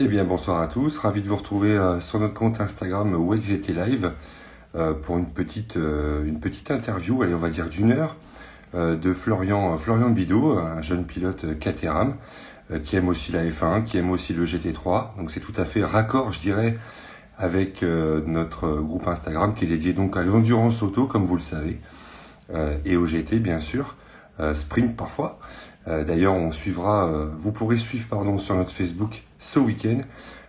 Eh bien, bonsoir à tous. Ravi de vous retrouver sur notre compte Instagram WakeGT Live pour une petite interview, allez, on va dire d'une heure, de Florian Bidot, un jeune pilote Caterham qui aime aussi la F1, qui aime aussi le GT3. Donc, c'est tout à fait raccord, je dirais, avec notre groupe Instagram qui est dédié donc à l'endurance auto, comme vous le savez, et au GT, bien sûr, sprint parfois. D'ailleurs, vous pourrez suivre sur notre Facebook ce week-end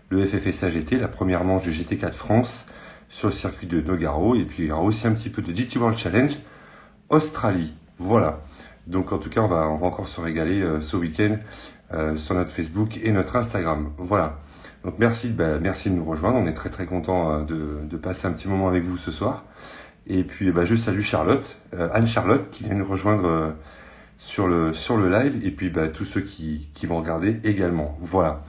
le FFSA GT, la première manche de GT4 France sur le circuit de Nogaro. Et puis il y aura aussi un petit peu de GT World Challenge Australie. Voilà. Donc en tout cas, on va encore se régaler ce week-end sur notre Facebook et notre Instagram. Voilà. Donc merci de nous rejoindre. On est très très content de passer un petit moment avec vous ce soir. Et puis je salue Charlotte, Anne-Charlotte, qui vient nous rejoindre sur le live, et puis tous ceux qui vont regarder également. Voilà.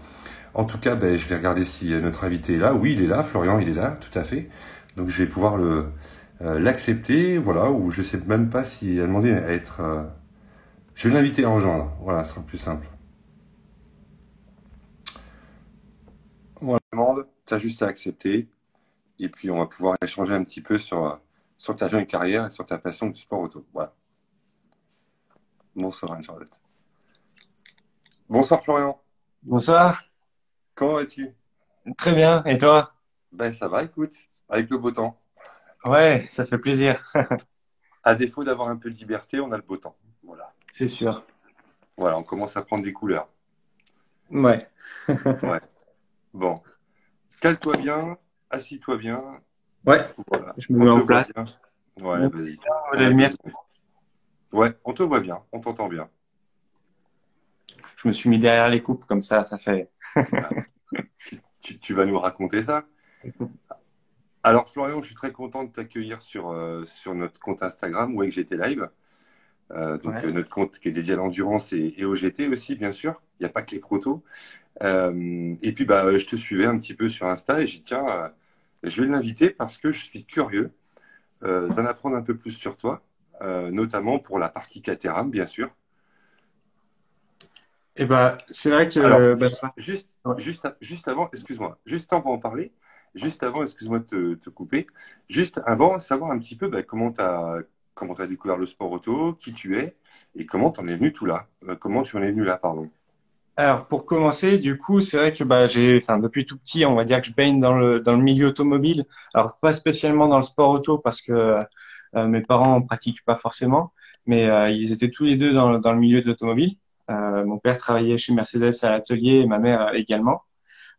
En tout cas, je vais regarder si notre invité est là. Oui, il est là, Florian, il est là, tout à fait. Donc je vais pouvoir l'accepter, voilà, ou je sais même pas s'il a demandé à être... Je vais l'inviter à rejoindre, voilà, ce sera plus simple. Voilà, demande, tu as juste à accepter, et puis on va pouvoir échanger un petit peu sur ta jeune carrière et sur ta passion du sport auto. Voilà. Bonsoir Anne-Charlotte. Bonsoir Florian. Bonsoir, Comment vas-tu? très bien. Et toi? Ça va, écoute, avec le beau temps. Ouais, ça fait plaisir, À défaut d'avoir un peu de liberté, on a le beau temps. Voilà. c'est sûr. Voilà, on commence à prendre des couleurs. Ouais, Ouais. Bon, cale-toi bien, assis-toi bien. ouais, Voilà, je me on mets te en voit place. bien. Ouais, vas-y. On La a lumière, besoin. Ouais, on te voit bien, on t'entend bien. je me suis mis derrière les coupes, comme ça fait. Ah, tu vas nous raconter ça. Alors Florian, je suis très content de t'accueillir sur notre compte Instagram, WakeGT Live. Ouais. Notre compte qui est dédié à l'endurance et au GT aussi, bien sûr. Il n'y a pas que les protos. Et puis je te suivais un petit peu sur Insta et j'ai dit tiens, je vais l'inviter parce que je suis curieux d'en apprendre un peu plus sur toi, notamment pour la partie Caterham, bien sûr. Et c'est vrai Alors, que, juste, ouais. juste avant, excuse-moi, juste avant d'en parler, juste avant, excuse-moi de te couper, juste avant, savoir un petit peu comment t'as découvert le sport auto, qui tu es et comment t'en es venu tout là, comment tu en es venu là, pardon. Alors pour commencer, du coup, c'est vrai que enfin depuis tout petit, on va dire que je baigne dans le milieu automobile. Alors pas spécialement dans le sport auto parce que mes parents en pratiquent pas forcément, mais ils étaient tous les deux dans le milieu de l'automobile. Mon père travaillait chez Mercedes à l'atelier et ma mère également.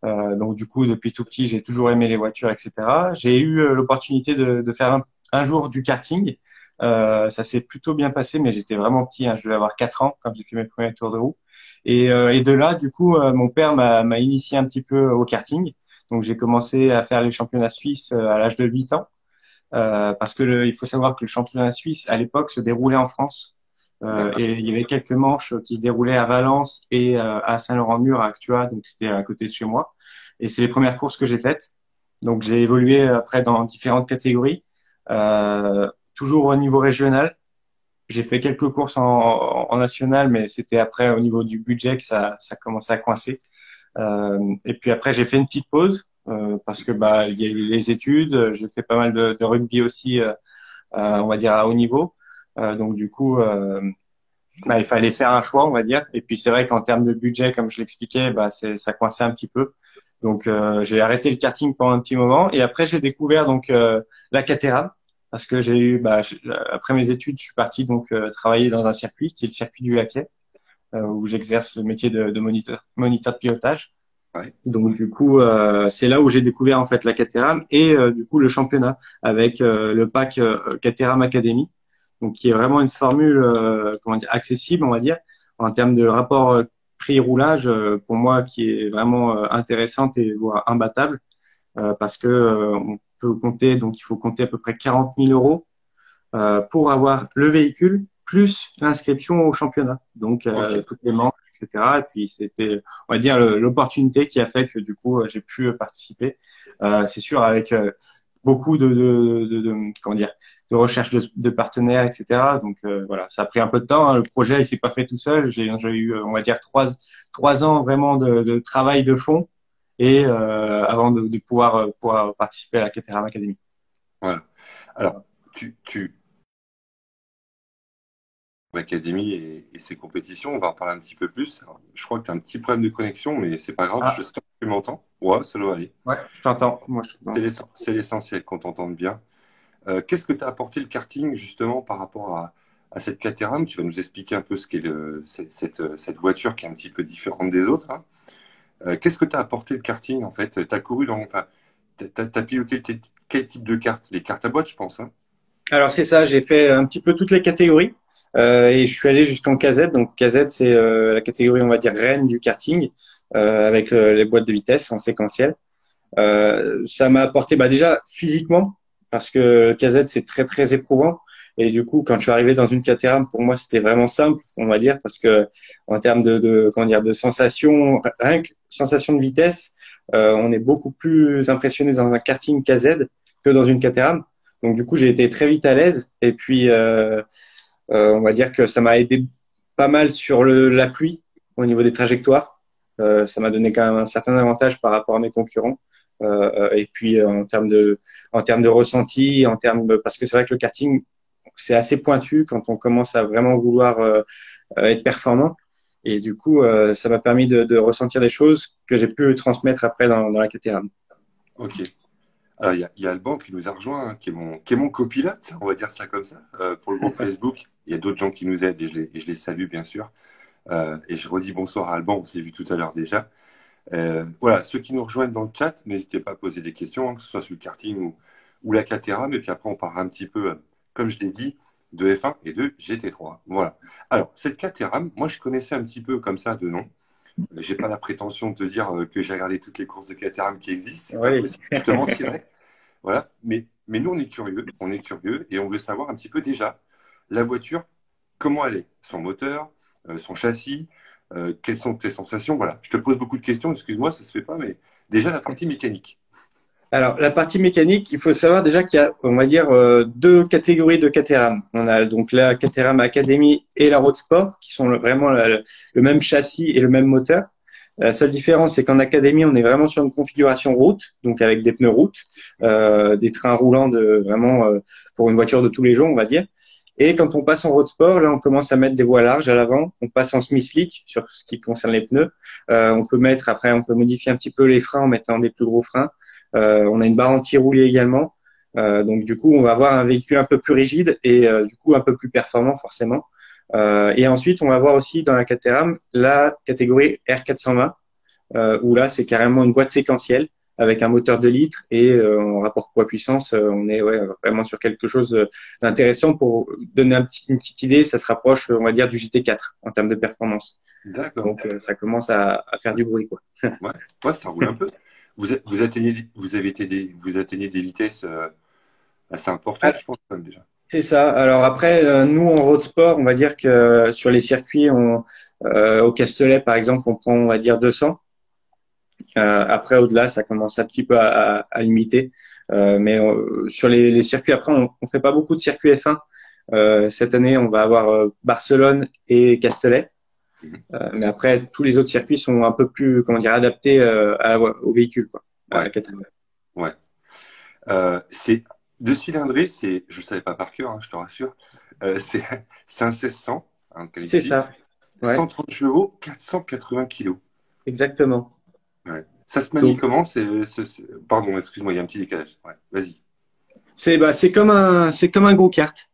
Donc du coup, depuis tout petit, j'ai toujours aimé les voitures, etc. J'ai eu l'opportunité de faire un jour du karting. Ça s'est plutôt bien passé, mais j'étais vraiment petit, hein. Je devais avoir 4 ans quand j'ai fait mes premiers tours de roue. Et de là, du coup, mon père m'a initié un petit peu au karting. Donc j'ai commencé à faire les championnats suisses à l'âge de 8 ans, parce que il faut savoir que le championnat suisse à l'époque se déroulait en France. D'accord. Et il y avait quelques manches qui se déroulaient à Valence et à Saint-Laurent-de-Mur, à Actua, donc c'était à côté de chez moi. Et c'est les premières courses que j'ai faites. Donc j'ai évolué après dans différentes catégories, toujours au niveau régional. J'ai fait quelques courses en national, mais c'était après au niveau du budget que ça commençait à coincer. Et puis après j'ai fait une petite pause parce que il y a eu les études. J'ai fait pas mal de rugby aussi, on va dire à haut niveau. Donc du coup, il fallait faire un choix, on va dire. Et puis c'est vrai qu'en termes de budget, comme je l'expliquais, ça coinçait un petit peu. Donc j'ai arrêté le karting pendant un petit moment. Et après j'ai découvert donc la Caterham parce que j'ai eu, après mes études, je suis parti donc travailler dans un circuit, c'est le circuit du Laquais, où j'exerce le métier de moniteur de pilotage. Ouais. Donc du coup, c'est là où j'ai découvert en fait la Caterham et du coup le championnat avec le pack Caterham Academy, donc qui est vraiment une formule comment dire accessible, on va dire, en termes de rapport prix-roulage pour moi qui est vraiment intéressante et voire imbattable parce que on peut compter donc il faut compter à peu près 40 000 euros pour avoir le véhicule plus l'inscription au championnat. Donc Ok. toutes les manches, etc. Et puis c'était, on va dire, l'opportunité qui a fait que du coup j'ai pu participer. C'est sûr avec beaucoup comment dire de recherche de partenaires, etc. Donc voilà, ça a pris un peu de temps, hein. Le projet il s'est pas fait tout seul. J'ai eu, on va dire, trois ans vraiment de travail de fond et avant de pouvoir participer à la Caterham Academy. Voilà. Alors, l'académie et ses compétitions, on va en parler un petit peu plus. Alors, je crois que tu as un petit problème de connexion, mais c'est pas grave, je Ah, sais pas si tu m'entends. Ouais, ça doit aller. ouais, je t'entends. Moi, je t'entends. C'est l'essentiel qu'on t'entende bien. Qu'est-ce que t'as apporté le karting justement par rapport à cette Caterham? Tu vas nous expliquer un peu ce qu'est cette voiture qui est un petit peu différente des autres, hein. Qu'est-ce que t'as apporté le karting en fait? T'as couru enfin, t'as piloté quel type de carte? Les cartes à boîte, je pense, hein. Alors c'est ça, j'ai fait un petit peu toutes les catégories et je suis allé jusqu'en KZ. Donc KZ c'est la catégorie on va dire reine du karting avec les boîtes de vitesse en séquentiel. Ça m'a apporté bah, déjà physiquement parce que KZ c'est très très éprouvant et du coup quand je suis arrivé dans une Caterham pour moi c'était vraiment simple on va dire parce que en termes de comment dire de sensation rien que sensation de vitesse on est beaucoup plus impressionné dans un karting KZ que dans une Caterham. Donc du coup j'ai été très vite à l'aise et puis on va dire que ça m'a aidé pas mal sur la pluie au niveau des trajectoires. Ça m'a donné quand même un certain avantage par rapport à mes concurrents. Et puis en termes de ressenti, parce que c'est vrai que le karting c'est assez pointu quand on commence à vraiment vouloir être performant. Et du coup, ça m'a permis de ressentir des choses que j'ai pu transmettre après dans la KTM. Ok. Alors, il y a Alban qui nous a rejoint, hein, qui est mon copilote, on va dire ça comme ça, pour le groupe Facebook. Il y a d'autres gens qui nous aident et je les salue, bien sûr. Et je redis bonsoir à Alban, on s'est vu tout à l'heure déjà. Voilà, ceux qui nous rejoignent dans le chat, n'hésitez pas à poser des questions, hein, que ce soit sur le karting ou la Caterham. Et puis après, on parlera un petit peu, comme je l'ai dit, de F1 et de GT3. Voilà. Alors, cette Caterham, moi, je connaissais un petit peu comme ça de nom. J'ai pas la prétention de te dire que j'ai regardé toutes les courses de Caterham qui existent, c'est pas Oui. possible. Je te mentirais. Voilà. Mais nous, on est curieux et on veut savoir un petit peu déjà la voiture, comment elle est, son moteur, son châssis, quelles sont tes sensations. Voilà. Je te pose beaucoup de questions, excuse-moi, ça se fait pas, mais déjà la partie mécanique. Alors, la partie mécanique, il faut savoir déjà qu'il y a, on va dire, deux catégories de Caterham. On a donc la Caterham Academy et la Road Sport, qui sont vraiment le même châssis et le même moteur. La seule différence, c'est qu'en Academy, on est vraiment sur une configuration route, donc avec des pneus route, des trains roulants vraiment pour une voiture de tous les jours, on va dire. Et quand on passe en road sport, là, on commence à mettre des voies larges à l'avant. On passe en Smith Slick sur ce qui concerne les pneus. On peut modifier un petit peu les freins en mettant des plus gros freins. On a une barre anti-roulis également. Donc du coup, on va avoir un véhicule un peu plus rigide et du coup un peu plus performant forcément. Et ensuite, on va voir aussi dans la Caterham la catégorie R420, où là, c'est carrément une boîte séquentielle avec un moteur de litres et en rapport poids-puissance, on est vraiment sur quelque chose d'intéressant pour donner une petite idée. Ça se rapproche, on va dire, du GT4 en termes de performance. D'accord. Donc, ça commence à faire du bruit, quoi. Ouais, ouais, ça roule un peu. Vous atteignez des vitesses assez importantes, je pense, quand même, déjà. C'est ça. Alors après, nous en road sport, on va dire que sur les circuits, au Castellet par exemple, on prend, on va dire 200. Après, au-delà, ça commence un petit peu à limiter. Mais sur les circuits, après, on fait pas beaucoup de circuits F1. Cette année, on va avoir Barcelone et Castellet. Mhm. Mais après, tous les autres circuits sont un peu plus, comment dire, adaptés au véhicule, quoi, à Ouais, la catégorie. ouais. C'est deux cylindrées, je ne savais pas par cœur, hein, je te rassure. C'est c'est un 1600, un C'est calibre ça. 6, Ouais, 130 chevaux, 480 kilos. exactement. Ouais. Ça se manie Donc, comment? Pardon, excuse-moi, il y a un petit décalage. Ouais, vas-y. c'est comme un go-kart.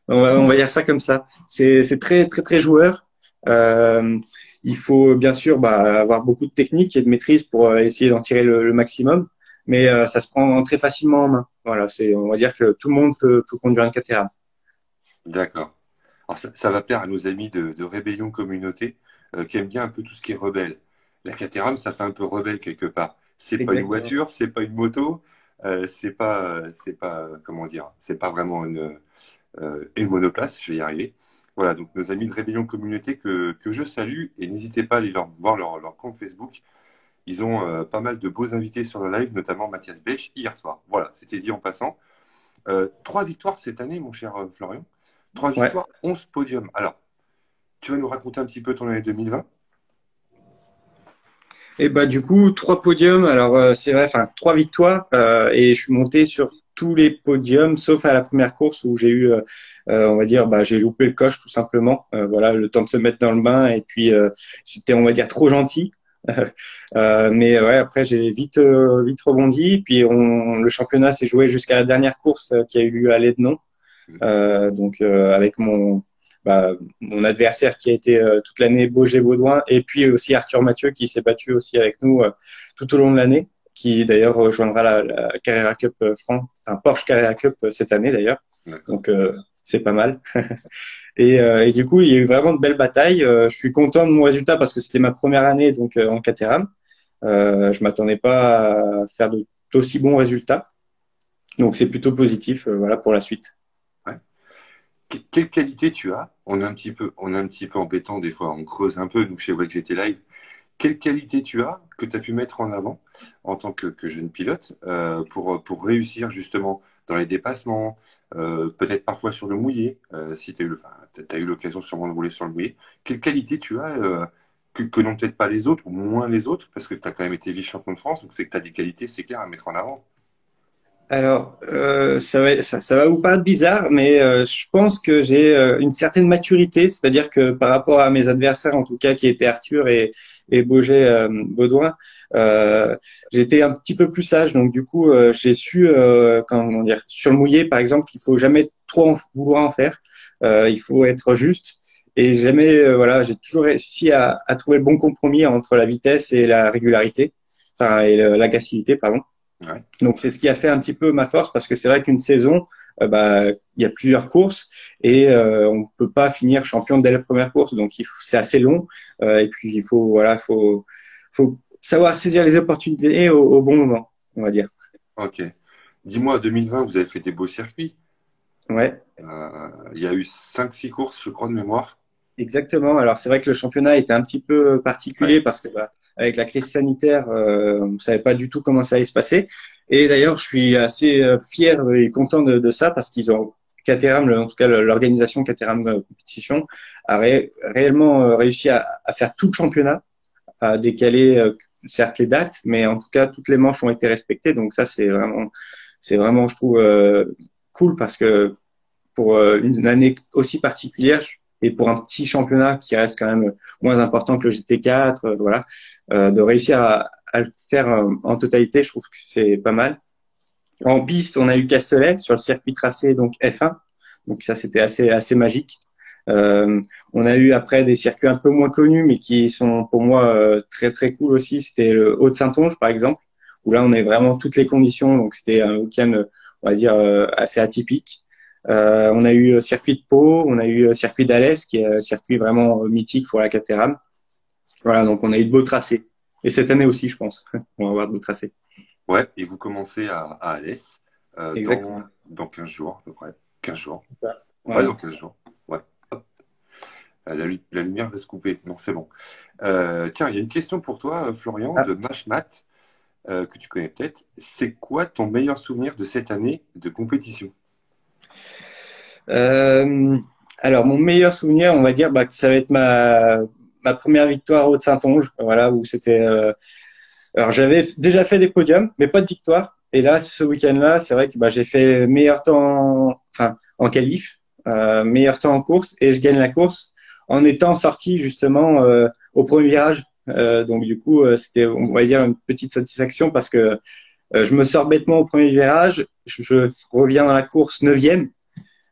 On va dire ça comme ça. C'est très très très joueur. Euh, il faut bien sûr avoir beaucoup de technique et de maîtrise pour essayer d'en tirer le maximum, mais ça se prend très facilement en main. Voilà, on va dire que tout le monde peut conduire un Caterham. D'accord. Alors ça va plaire à nos amis de Rébellion Communauté qui aiment bien un peu tout ce qui est rebelle. La Caterham, ça fait un peu rebelle quelque part. C'est pas une Exactement. voiture, c'est pas une moto, comment dire, c'est pas vraiment une monoplace, je vais y arriver. Voilà, donc nos amis de Rébellion Communauté que je salue et n'hésitez pas à aller voir leur compte Facebook. Ils ont pas mal de beaux invités sur le live, notamment Mathias Bech hier soir. Voilà, c'était dit en passant. 3 victoires cette année, mon cher Florian. Trois Ouais. victoires, 11 podiums. Alors, tu vas nous raconter un petit peu ton année 2020? Et bah du coup, trois podiums. Alors c'est vrai, enfin trois victoires et je suis monté sur tous les podiums sauf à la première course où j'ai eu, on va dire, bah j'ai loupé le coche tout simplement. Voilà, le temps de se mettre dans le bain et puis j'étais, on va dire, trop gentil. Mais ouais, après j'ai vite rebondi. Puis le championnat s'est joué jusqu'à la dernière course qui a eu lieu à l'Ednon. Donc avec mon adversaire qui a été toute l'année Baugé Baudouin et puis aussi Arthur Mathieu qui s'est battu aussi avec nous tout au long de l'année, qui d'ailleurs rejoindra la Carrera Cup enfin Porsche Carrera Cup cette année d'ailleurs. D'accord. Donc c'est pas mal. Et du coup il y a eu vraiment de belles batailles. Je suis content de mon résultat parce que c'était ma première année donc en Caterham. Je m'attendais pas à faire d'aussi bons résultats. Donc c'est plutôt positif, voilà pour la suite. Ouais. Quelle qualité tu as? On est un petit peu embêtant des fois, on creuse un peu, nous, chez WebGT Live. Quelle qualité tu as que tu as pu mettre en avant en tant que jeune pilote pour réussir justement dans les dépassements, peut-être parfois sur le mouillé, si tu as eu, t'as eu l'occasion sûrement de rouler sur le mouillé. Quelle qualité tu as que n'ont peut-être pas les autres ou moins les autres, parce que tu as quand même été vice-champion de France, donc c'est que tu as des qualités, c'est clair, à mettre en avant. Alors, ça va vous paraître bizarre, mais je pense que j'ai une certaine maturité, c'est-à-dire que par rapport à mes adversaires, en tout cas, qui étaient Arthur et Baugé Baudouin, j'ai été un petit peu plus sage. Donc, du coup, j'ai su, comment dire, sur le mouillé, par exemple, qu'il faut jamais trop vouloir en faire. Il faut être juste. Et jamais, voilà, j'ai toujours réussi à trouver le bon compromis entre la vitesse et la régularité, enfin, et l'agressivité, pardon. Ouais. Donc c'est ce qui a fait un petit peu ma force parce que c'est vrai qu'une saison, bah il y a plusieurs courses et on peut pas finir champion dès la première course. Donc c'est assez long et puis il faut voilà faut savoir saisir les opportunités au bon moment, on va dire. Ok. Dis-moi, 2020, vous avez fait des beaux circuits. Ouais. Il y a eu 5 6 courses, je crois, de mémoire. Exactement. Alors c'est vrai que le championnat était un petit peu Ouais. particulier parce que bah, avec la crise sanitaire, on ne savait pas du tout comment ça allait se passer. Et d'ailleurs, je suis assez fier et content de ça parce qu'ils ont Caterham, en tout cas l'organisation Caterham Compétition, a réellement réussi à faire tout le championnat, à décaler certes les dates, mais en tout cas toutes les manches ont été respectées. Donc ça, c'est vraiment, je trouve, cool parce que pour une année aussi particulière et pour un petit championnat qui reste quand même moins important que le GT4, voilà, de réussir à le faire en totalité, je trouve que c'est pas mal. En piste, on a eu Castellet sur le circuit tracé donc F1, donc ça c'était assez magique. On a eu après des circuits un peu moins connus, mais qui sont pour moi très cool aussi. C'était le Haut-de-Saintonge par exemple, où là on a vraiment toutes les conditions, donc c'était un week-end, on va dire assez atypique. On a eu circuit de Pau, on a eu circuit d'Alès, qui est un circuit vraiment mythique pour la Caterham. Voilà, donc on a eu de beaux tracés. Et cette année aussi, je pense, on va avoir de beaux tracés. Ouais, et vous commencez à Alès Exactement. dans 15 jours à peu près. 15 jours. Ouais, dans Voilà. 15 jours. Ouais. Hop. La lumière va se couper. Non, c'est bon. Tiens, il y a une question pour toi, Florian, Ah. de Mashmat, que tu connais peut-être. C'est quoi ton meilleur souvenir de cette année de compétition? Euh, alors, mon meilleur souvenir, on va dire bah, que ça va être ma première victoire au Haute-Saintonge, voilà, où c'était. Alors, j'avais déjà fait des podiums, mais pas de victoire. Et là, ce week-end-là, c'est vrai que bah, j'ai fait meilleur temps, enfin, en qualif, meilleur temps en course, et je gagne la course en étant sorti justement au premier virage. Donc, du coup, c'était, on va dire, une petite satisfaction parce que je me sors bêtement au premier virage, je reviens dans la course neuvième.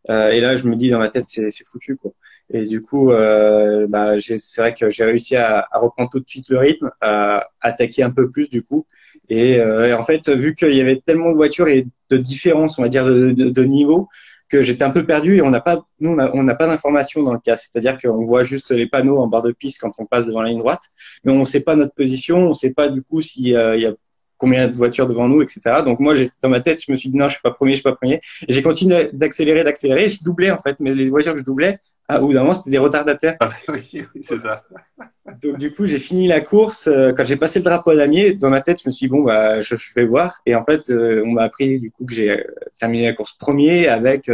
Et là, je me dis dans ma tête, c'est foutu, quoi. Et du coup, bah, c'est vrai que j'ai réussi à reprendre tout de suite le rythme, à attaquer un peu plus, du coup. Et en fait, vu qu'il y avait tellement de voitures et de différences, on va dire, de niveau, que j'étais un peu perdu et nous, on n'a pas d'informations dans le cas. C'est-à-dire qu'on voit juste les panneaux en barre de piste quand on passe devant la ligne droite, mais on ne sait pas notre position, on ne sait pas, du coup, s'il y a combien de voitures devant nous, etc. Donc moi, dans ma tête, je me suis dit non, je suis pas premier, je suis pas premier. Et j'ai continué d'accélérer. Je doublais en fait, mais les voitures que je doublais, au bout d'un moment, c'était des retardataires. Ah, oui, oui, c'est ça. Donc du coup, j'ai fini la course. Quand j'ai passé le drapeau à damier, dans ma tête, je me suis dit bon, bah, je vais voir. Et en fait, on m'a appris du coup que j'ai terminé la course premier avec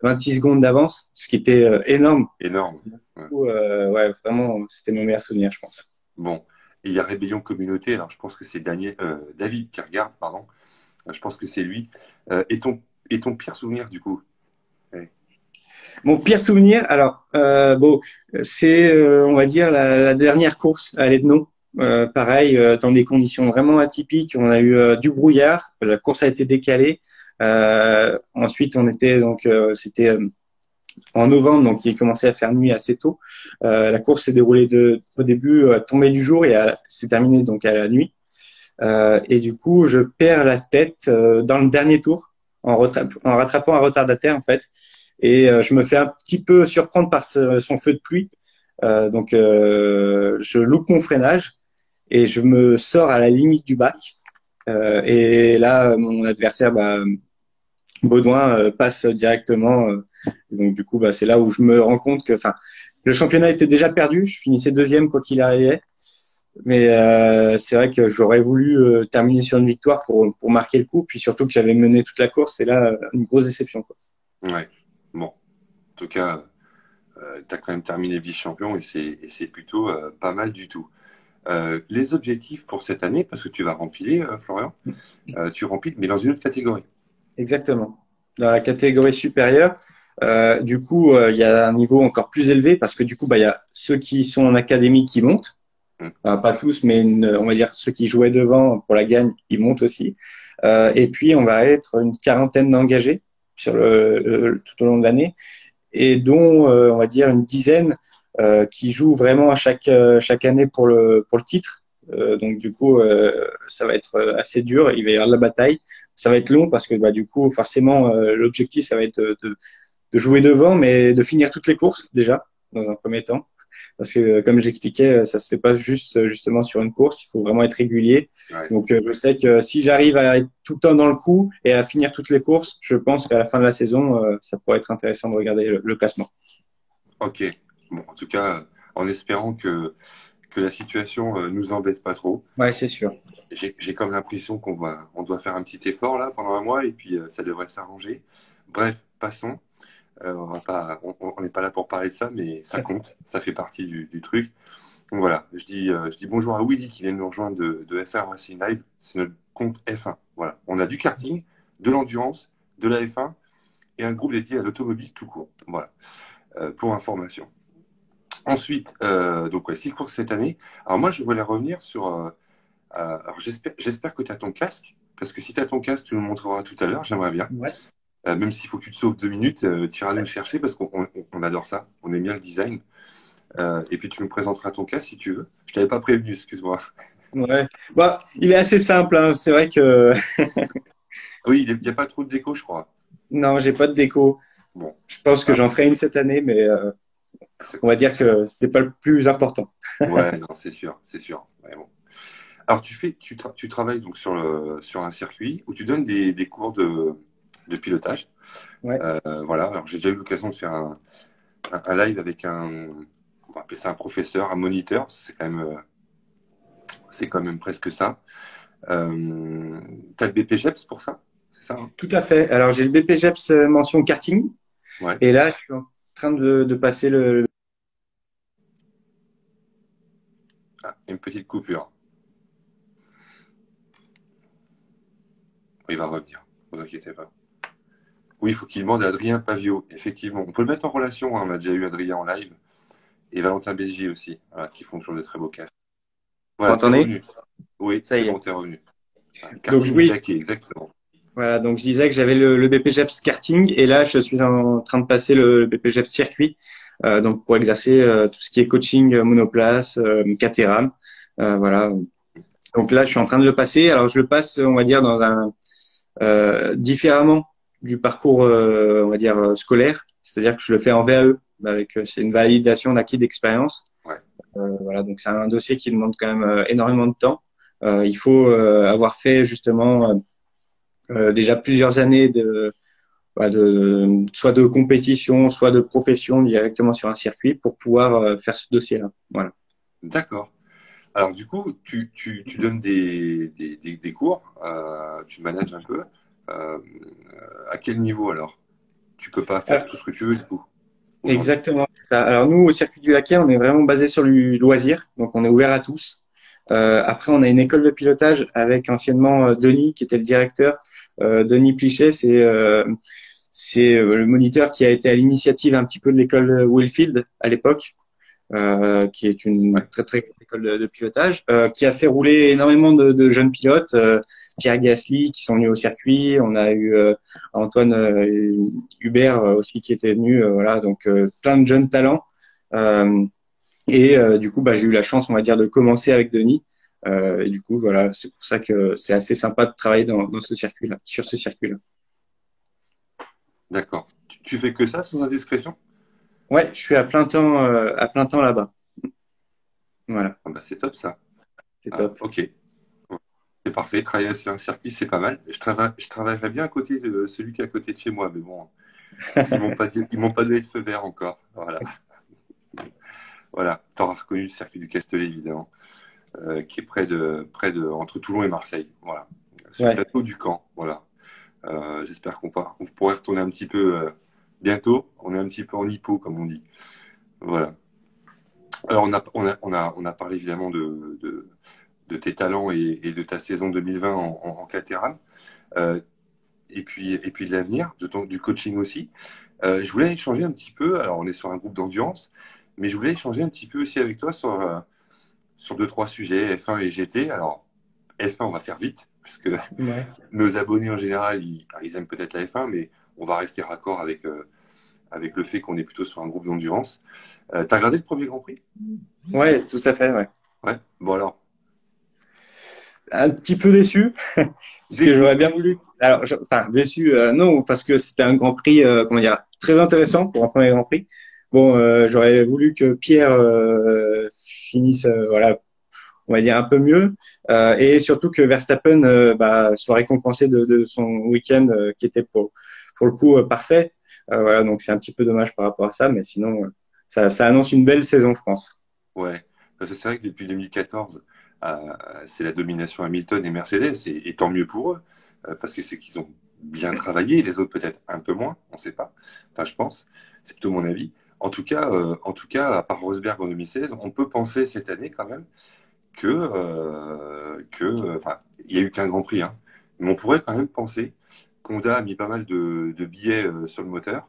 26 secondes d'avance, ce qui était énorme. Énorme. Du Ouais. coup, ouais, vraiment, c'était mon meilleur souvenir, je pense. Bon. Et il y a Rébellion Communauté. Alors, je pense que c'est David qui regarde, pardon. Je pense que c'est lui. Et ton pire souvenir, du coup? Ouais. Mon pire souvenir, alors bon, c'est on va dire la dernière course à l'Etno. Pareil, dans des conditions vraiment atypiques, on a eu du brouillard, la course a été décalée. Ensuite, on était donc c'était en novembre, donc il commençait à faire nuit assez tôt. La course s'est déroulée au début tombée du jour et s'est terminée donc à la nuit. Et du coup, je perds la tête dans le dernier tour en rattrapant un retardataire en fait. Et je me fais un petit peu surprendre par son feu de pluie. Je loupe mon freinage et je me sors à la limite du bac. Et là, mon adversaire, Baudouin, passe directement. Donc du coup, c'est là où je me rends compte que, enfin, le championnat était déjà perdu. Je finissais deuxième quoi qu'il arrivait. Mais c'est vrai que j'aurais voulu terminer sur une victoire pour marquer le coup. Puis surtout que j'avais mené toute la course. Et là, une grosse déception, quoi. Ouais. Bon. En tout cas, tu as quand même terminé vice-champion et c'est plutôt pas mal du tout. Les objectifs pour cette année, parce que tu vas rempiler, Florian, tu rempiles, mais dans une autre catégorie. Exactement. Dans la catégorie supérieure, du coup, il y a un niveau encore plus élevé parce que du coup, il y a ceux qui sont en académie qui montent. Mm. Enfin, pas tous, mais on va dire ceux qui jouaient devant pour la gagne, ils montent aussi. Et puis, on va être une quarantaine d'engagés sur tout au long de l'année et dont, on va dire, une dizaine qui jouent vraiment à chaque année pour le titre. Donc du coup, ça va être assez dur. Il va y avoir de la bataille. Ça va être long parce que du coup, forcément, l'objectif, ça va être de jouer devant, mais de finir toutes les courses déjà dans un premier temps. Parce que comme j'expliquais, ça se fait pas juste justement sur une course. Il faut vraiment être régulier. Ouais. Donc je sais que si j'arrive à être tout le temps dans le coup et à finir toutes les courses, je pense qu'à la fin de la saison, ça pourrait être intéressant de regarder le classement. Ok. Bon, en tout cas, en espérant que la situation nous embête pas trop. Ouais, c'est sûr. J'ai comme l'impression on doit faire un petit effort là pendant un mois et puis ça devrait s'arranger. Bref, passons. On n'est pas là pour parler de ça, mais ça compte, ça fait partie du truc. Donc voilà, je dis bonjour à Willy qui vient de nous rejoindre de FR Racing Live. C'est notre compte F1. Voilà, on a du karting, de l'endurance, de la F1 et un groupe dédié à l'automobile tout court. Voilà, pour information. Ensuite, donc ouais, 6 courses cette année. Alors moi, je voulais revenir sur. Alors j'espère que tu as ton casque, parce que si tu as ton casque, tu nous le montreras tout à l'heure, j'aimerais bien. Ouais. Même s'il faut que tu te sauves 2 minutes, tu iras nous le chercher parce qu'on adore ça, on aime bien le design. Et puis tu nous présenteras ton casque si tu veux. Je t'avais pas prévenu, excuse-moi. Ouais. Il est assez simple, hein. C'est vrai que Oui, il n'y a pas trop de déco, je crois. non, j'ai pas de déco. Bon, Je pense que ah, j'en ferai une cette année, mais c'est- on va dire que c'est pas le plus important. ouais, non, c'est sûr, c'est sûr. Ouais, bon. Alors tu travailles donc sur un circuit où tu donnes des cours de pilotage. Ouais. Voilà, alors j'ai déjà eu l'occasion de faire un live avec on va appeler ça un professeur, un moniteur, c'est quand même presque ça. T'as le BPGEPS pour ça, c'est ça, hein? Tout à fait. Alors j'ai le BPGEPS mention karting, Ouais. et là je suis en train de passer le. Ah, une petite coupure. Il va revenir, ne vous inquiétez pas. Oui, il faut qu'il demande à Adrien Pavio, effectivement. On peut le mettre en relation, hein, on a déjà eu Adrien en live, et Valentin Belgier aussi, voilà, qui font toujours de très beaux castes. Vous Voilà, t'es entendez? revenu. Oui, Ça c'est y est. bon, t'es revenu. Voilà, Donc karting du oui, laquais, exactement. voilà. Donc je disais que j'avais le BPGEPS karting, et là je suis en train de passer le BPGEPS circuit, donc pour exercer tout ce qui est coaching monoplace, Caterham, voilà. Donc là je suis en train de le passer. Alors je le passe, on va dire dans un différemment du parcours, on va dire, scolaire. C'est-à-dire que je le fais en VAE, c'est une validation d'acquis d'expérience. Ouais. Voilà, donc c'est un dossier qui demande quand même énormément de temps. Il faut avoir fait justement déjà plusieurs années soit de compétition, soit de profession directement sur un circuit pour pouvoir faire ce dossier-là. Voilà. D'accord. Alors du coup, tu donnes des cours, tu manages un peu. Euh, à quel niveau alors? Tu peux pas faire tout ce que tu veux du coup aujourd'hui. Exactement. Ça. Alors nous, au circuit du Laquais, on est vraiment basé sur le loisir, donc on est ouvert à tous. Après, on a une école de pilotage avec anciennement Denis, qui était le directeur. Denis Plichet, c'est le moniteur qui a été à l'initiative un petit peu de l'école Wheelfield à l'époque, qui est une Ouais. très très grande école de pilotage, qui a fait rouler énormément de jeunes pilotes, Pierre Gasly qui sont venus au circuit. On a eu Antoine Hubert aussi qui était venu, voilà, donc plein de jeunes talents. Euh, du coup, bah, j'ai eu la chance, on va dire, de commencer avec Denis. Et du coup, voilà, c'est pour ça que c'est assez sympa de travailler dans ce circuit-là, sur ce circuit-là. D'accord. Tu fais que ça sans indiscrétion? Ouais, je suis à plein temps là-bas. Voilà, Ah bah, c'est top ça. c'est Ah, top. ok. C'est parfait. Travailler sur un circuit, c'est pas mal. Je travaillerais bien à côté de celui qui est à côté de chez moi, mais bon, ils m'ont pas donné de feu vert encore. Voilà. Voilà. T'auras reconnu le circuit du Castellet, évidemment, qui est entre Toulon et Marseille. Voilà. Sur le Ouais, plateau du Camp. Voilà. J'espère on pourrait retourner un petit peu bientôt. On est un petit peu en hippo, comme on dit. Voilà. Alors, on a parlé évidemment de tes talents et de ta saison 2020 en Caterham, euh, et puis de l'avenir, du coaching aussi. Je voulais échanger un petit peu, alors on est sur un groupe d'endurance, mais je voulais échanger un petit peu aussi avec toi sur deux, trois sujets, F1 et GT. Alors, F1, on va faire vite, parce que ouais. nos abonnés en général, ils aiment peut-être la F1, mais on va rester raccord avec le fait qu'on est plutôt sur un groupe d'endurance. T'as regardé le premier Grand Prix? Ouais, tout à fait, ouais. Ouais. Bon alors, Un petit peu déçu, parce que déçu. j'aurais bien voulu. Alors, enfin, déçu, non, parce que c'était un Grand Prix, comment dire, très intéressant pour un premier Grand Prix. Bon, j'aurais voulu que Pierre finisse, voilà, on va dire un peu mieux, et surtout que Verstappen, bah, soit récompensé de son week-end qui était pour le coup parfait. Voilà, donc c'est un petit peu dommage par rapport à ça, mais sinon, ça annonce une belle saison, je pense. Ouais, parce que c'est vrai que depuis 2014, c'est la domination Hamilton et Mercedes, et tant mieux pour eux, parce que c'est qu'ils ont bien travaillé, les autres peut-être un peu moins, on ne sait pas. Enfin, je pense, c'est plutôt mon avis. En tout cas, à part Rosberg en 2016, on peut penser cette année quand même enfin, il y a eu qu'un Grand Prix, hein, mais on pourrait quand même penser qu'Honda a mis pas mal de billets sur le moteur,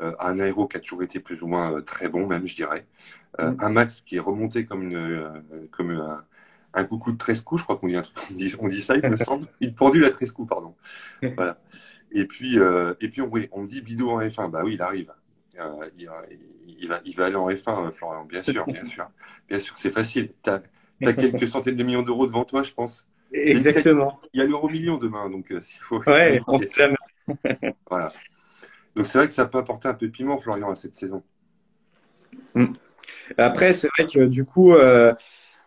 un aéro qui a toujours été plus ou moins très bon, même, je dirais. Un Max qui est remonté comme un coucou de 13 coups, je crois qu'on dit, on dit ça, il me semble. Une pendule à 13 coups, pardon. Voilà. Et puis on me dit Bido en F1. Bah oui, il arrive. Il va aller en F1, Florian, bien sûr, bien sûr. Bien sûr, c'est facile. T'as quelques centaines de millions d'euros devant toi, je pense. Mais Exactement. il y a l'euro million demain, donc s'il faut, il Ouais, faut on sait essayer. jamais. Voilà. Donc c'est vrai que ça peut apporter un peu de piment, Florian, à cette saison. Mm. Après, c'est vrai que du coup,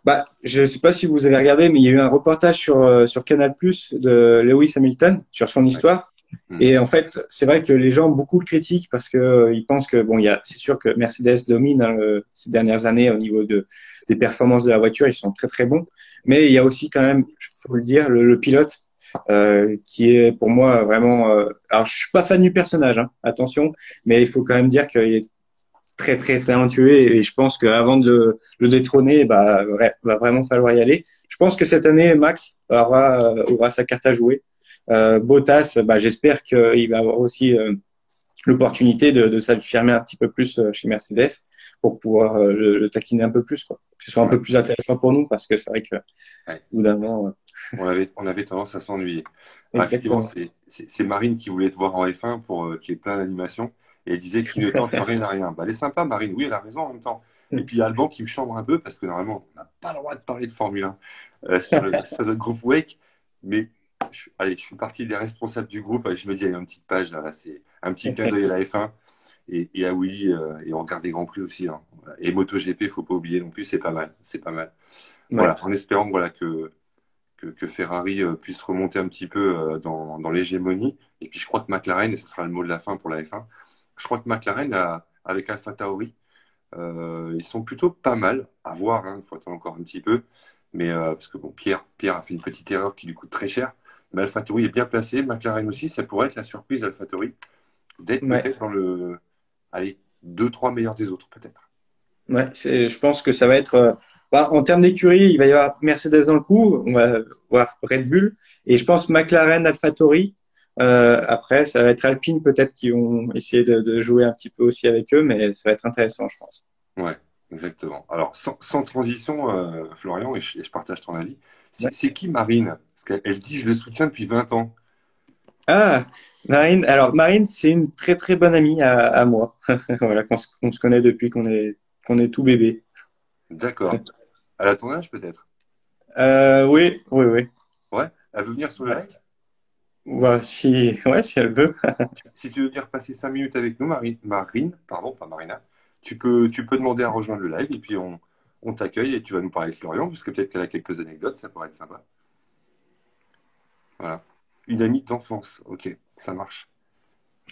bah, je sais pas si vous avez regardé, mais il y a eu un reportage sur Canal+ de Lewis Hamilton sur son Ouais. histoire. Mm. Et en fait, c'est vrai que les gens beaucoup le critiquent parce que ils pensent que bon, c'est sûr que Mercedes domine hein, ces dernières années au niveau des performances de la voiture, ils sont très très bons. Mais il y a aussi quand même, faut le dire, le pilote qui est pour moi vraiment. Alors, je suis pas fan du personnage, hein, attention, mais il faut quand même dire qu'il est très très talentueux et je pense qu'avant de le détrôner, bah, va vraiment falloir y aller. Je pense que cette année, Max aura sa carte à jouer. Bottas, bah, j'espère qu'il va avoir aussi l'opportunité de s'affirmer un petit peu plus chez Mercedes pour pouvoir le taquiner un peu plus, quoi. Que ce soit un Ouais. peu plus intéressant pour nous parce que c'est vrai que, Ouais. au bout d'un moment, On avait tendance à s'ennuyer. Alors, effectivement, exactement. c'est Marine qui voulait te voir en F1 pour qu'il y ait plein d'animations. Et elle disait qu'il ne tente rien à rien. Bah, elle est sympa, Marine. Oui, elle a raison en même temps. Et puis, il y a Alban qui me chambre un peu parce que normalement, on n'a pas le droit de parler de Formule 1 sur notre groupe Wake. Mais allez, je suis partie des responsables du groupe. Allez, je me dis, il y a une petite page là, c'est un petit clin d'œil à la F1 et à Willy. Et on regarde des Grands Prix aussi, hein. Et MotoGP, il ne faut pas oublier non plus, c'est pas mal. C'est pas mal. Ouais, Voilà, en espérant voilà, que Ferrari puisse remonter un petit peu dans l'hégémonie. Et puis je crois que McLaren, et ce sera le mot de la fin pour la F1, je crois que McLaren, avec Alpha Tauri, ils sont plutôt pas mal à voir. Hein, il faut attendre encore un petit peu. Mais parce que bon, Pierre a fait une petite erreur qui lui coûte très cher. Mais Alpha Tauri est bien placé. McLaren aussi, ça pourrait être la surprise d'Alpha Tauri d'être ouais. peut-être dans allez, deux, trois meilleurs des autres, peut-être. Ouais, je pense que ça va être Bah, en termes d'écurie, il va y avoir Mercedes dans le coup, on va voir Red Bull, et je pense McLaren, AlphaTauri. Après, ça va être Alpine peut-être qui vont essayer de jouer un petit peu aussi avec eux, mais ça va être intéressant, je pense. Ouais, exactement. Alors, sans transition, Florian, et je partage ton avis, Ouais. c'est qui Marine? Parce qu'elle dit, je le soutiens depuis 20 ans. Ah, Marine. Alors, Marine, c'est une très très bonne amie à moi. Voilà, qu'on se connaît depuis qu'on est tout bébé. D'accord. Elle a ton âge, peut-être? Oui, oui, oui. Ouais. Elle veut venir sur le live? Bah, si, ouais, si elle veut. Si tu veux venir passer 5 minutes avec nous, Marine, pardon, pas Marina, tu peux demander à rejoindre le live et puis on t'accueille et tu vas nous parler de Florian, parce que peut-être qu'elle a quelques anecdotes, ça pourrait être sympa. Voilà. Une amie d'enfance. Ok, ça marche.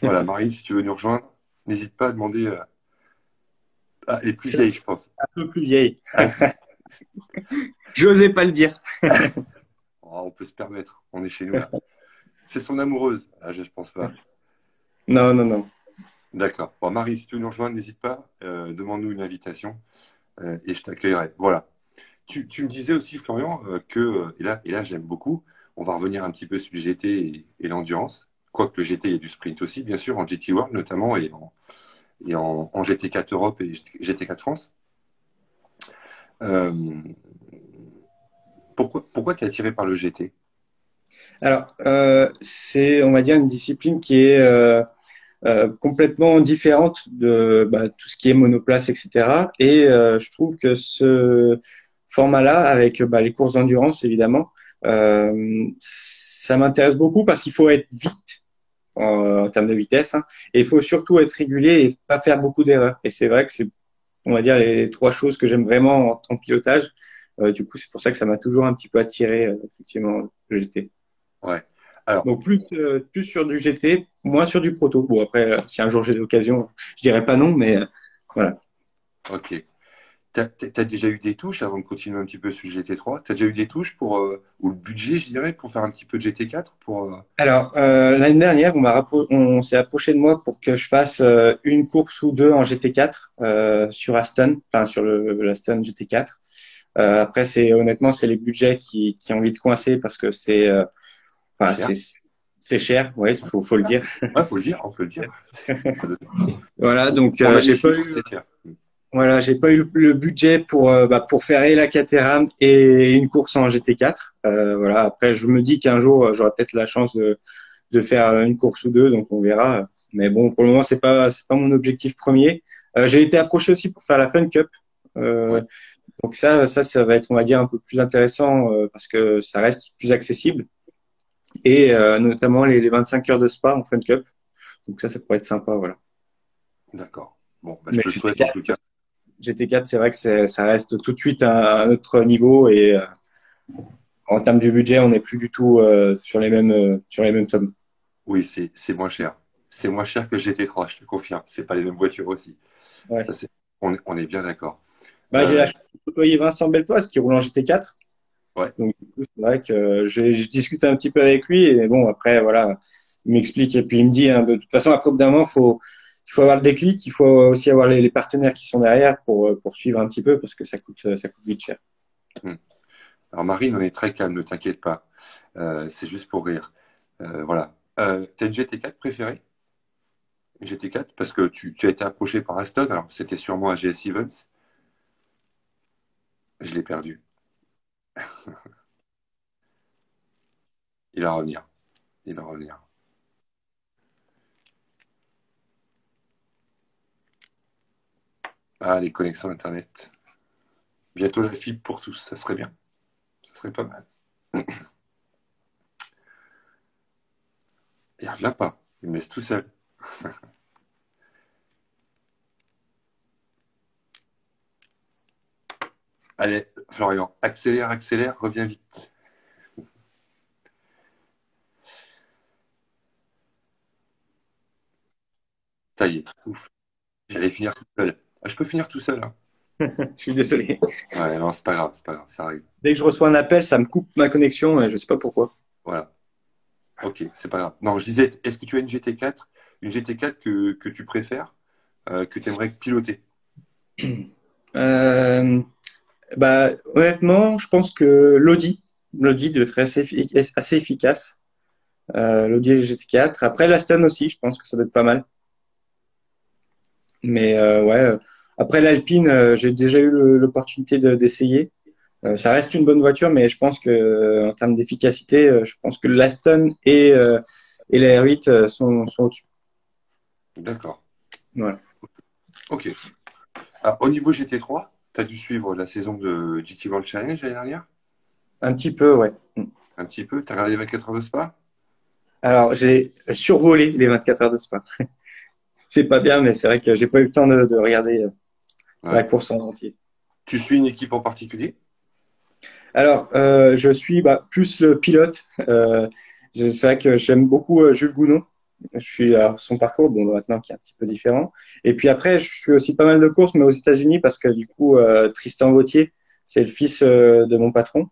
Voilà, Marine, si tu veux nous rejoindre, n'hésite pas à demander. Ah, elle est plus C'est vieille, je pense. un peu plus vieille. Ah, J'osais pas le dire. oh, on peut se permettre, on est chez nous là. C'est son amoureuse. Ah, je pense pas. Non, non, non. D'accord. Bon, Marie, si tu veux nous rejoindre, n'hésite pas, demande-nous une invitation et je t'accueillerai. Voilà. Tu me disais aussi, Florian, et là j'aime beaucoup, on va revenir un petit peu sur le GT et l'endurance. Quoique le GT, il y a du sprint aussi, bien sûr, en GT World notamment, en GT4 Europe et GT4 France. Euh, pourquoi tu es attiré par le GT? Alors, c'est, on va dire, une discipline qui est complètement différente de bah, tout ce qui est monoplace, etc. Et je trouve que ce format-là, avec bah, les courses d'endurance, évidemment, ça m'intéresse beaucoup parce qu'il faut être vite en termes de vitesse, hein, et il faut surtout être régulier et pas faire beaucoup d'erreurs. Et c'est vrai que c'est, on va dire, les trois choses que j'aime vraiment en pilotage. Du coup, c'est pour ça que ça m'a toujours un petit peu attiré, effectivement, le GT. Ouais. Alors, Donc plus sur du GT, moins sur du proto. Bon après, si un jour j'ai l'occasion, je dirais pas non, mais voilà. ok. T'as déjà eu des touches, avant de continuer un petit peu sur le GT3, t'as déjà eu des touches ou le budget, je dirais, pour faire un petit peu de GT4 Alors l'année dernière, on s'est approché de moi pour que je fasse une course ou deux en GT4 sur Aston, enfin sur l'Aston GT4. Après, c'est honnêtement, c'est les budgets qui ont envie de coincer parce que enfin cher? c'est cher, ouais, faut le dire. Ouais, faut le dire, on peut le dire. C'est pas donné. Voilà, donc On a des j'ai pas chiffres, eu c'est cher. Voilà, j'ai pas eu le budget pour faire et la Caterham et une course en GT4. Voilà. Après, je me dis qu'un jour j'aurai peut-être la chance de faire une course ou deux, donc on verra. Mais bon, pour le moment, c'est pas mon objectif premier. J'ai été approché aussi pour faire la Fun Cup. Ouais, Euh, donc ça va être, on va dire, un peu plus intéressant parce que ça reste plus accessible et notamment les 25 heures de Spa en Fun Cup. Donc ça pourrait être sympa, voilà. d'accord. Bon, bah, je Mais te le souhaite en tout cas. GT4, c'est vrai que ça reste tout de suite à un autre niveau et en termes du budget, on n'est plus du tout sur les mêmes sommes. Oui, c'est moins cher. C'est moins cher que le GT3, je te confirme. C'est pas les mêmes voitures aussi. Ouais. Ça, on est bien d'accord. Bah, j'ai la Euh, chance de côtoyer Vincent Beltoise qui roule en GT4. ouais, Donc, du coup, c'est vrai que je discute un petit peu avec lui et bon, après, voilà, il m'explique et puis il me dit, hein, de toute façon, après, au bout d'un moment, il faut avoir le déclic, il faut aussi avoir les partenaires qui sont derrière pour suivre un petit peu parce que ça coûte vite cher. hmm. Alors Marine, on est très calme, ne t'inquiète pas. C'est juste pour rire. Voilà. T'as une GT4 préférée? Une GT4? Parce que tu as été approché par Aston, alors c'était sûrement un GS Events. Je l'ai perdu. Il va revenir. Il va revenir. Ah, les connexions Internet. Bientôt la fibre pour tous, ça serait bien. Ça serait pas mal. Il revient pas. Il me laisse tout seul. Allez, Florian, accélère, accélère, reviens vite. Ça y est, ouf. J'allais finir tout seul. Ah, je peux finir tout seul, hein. Je suis désolé. Ouais, non, c'est pas grave, ça arrive. Dès que je reçois un appel, ça me coupe ma connexion et je sais pas pourquoi. Voilà. Ok, c'est pas grave. Non, je disais, est-ce que tu as une GT4 que tu préfères, que tu aimerais piloter? Euh, Bah, honnêtement, je pense que l'Audi devrait être assez efficace. L'Audi GT4. Après, l'Aston aussi, je pense que ça doit être pas mal. Mais ouais, après l'Alpine, j'ai déjà eu l'opportunité d'essayer. Ça reste une bonne voiture, mais je pense que en termes d'efficacité, je pense que l'Aston et la R8 sont au-dessus. D'accord. Voilà. Ok. Ah, au niveau GT3, tu as dû suivre la saison de GT World Challenge l'année dernière? Un petit peu, ouais. Un petit peu. Tu as regardé les 24 heures de Spa? Alors, j'ai survolé les 24 heures de Spa. C'est pas bien, mais c'est vrai que j'ai pas eu le temps de regarder la Ouais. course en entier. Tu suis une équipe en particulier? Alors, je suis plus le pilote. C'est vrai que j'aime beaucoup Jules Gounon. Je suis alors, son parcours, bon, maintenant qui est un petit peu différent. Et puis après, je suis aussi pas mal de courses, mais aux États-Unis, parce que du coup, Tristan Vautier, c'est le fils de mon patron.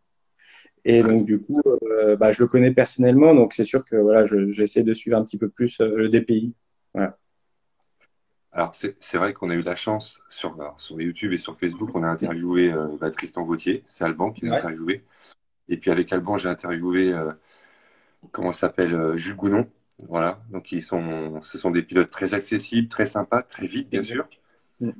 Et Ouais. donc, du coup, je le connais personnellement. Donc, c'est sûr que voilà, j'essaie de suivre un petit peu plus le DPI. Voilà. Alors, c'est vrai qu'on a eu la chance sur YouTube et sur Facebook, on a interviewé Tristan Gauthier, c'est Alban qui l'a Ouais, interviewé. Et puis avec Alban, j'ai interviewé, comment ça s'appelle, Jules Gounon. Voilà, donc ce sont des pilotes très accessibles, très sympas, très vite, bien exact. sûr.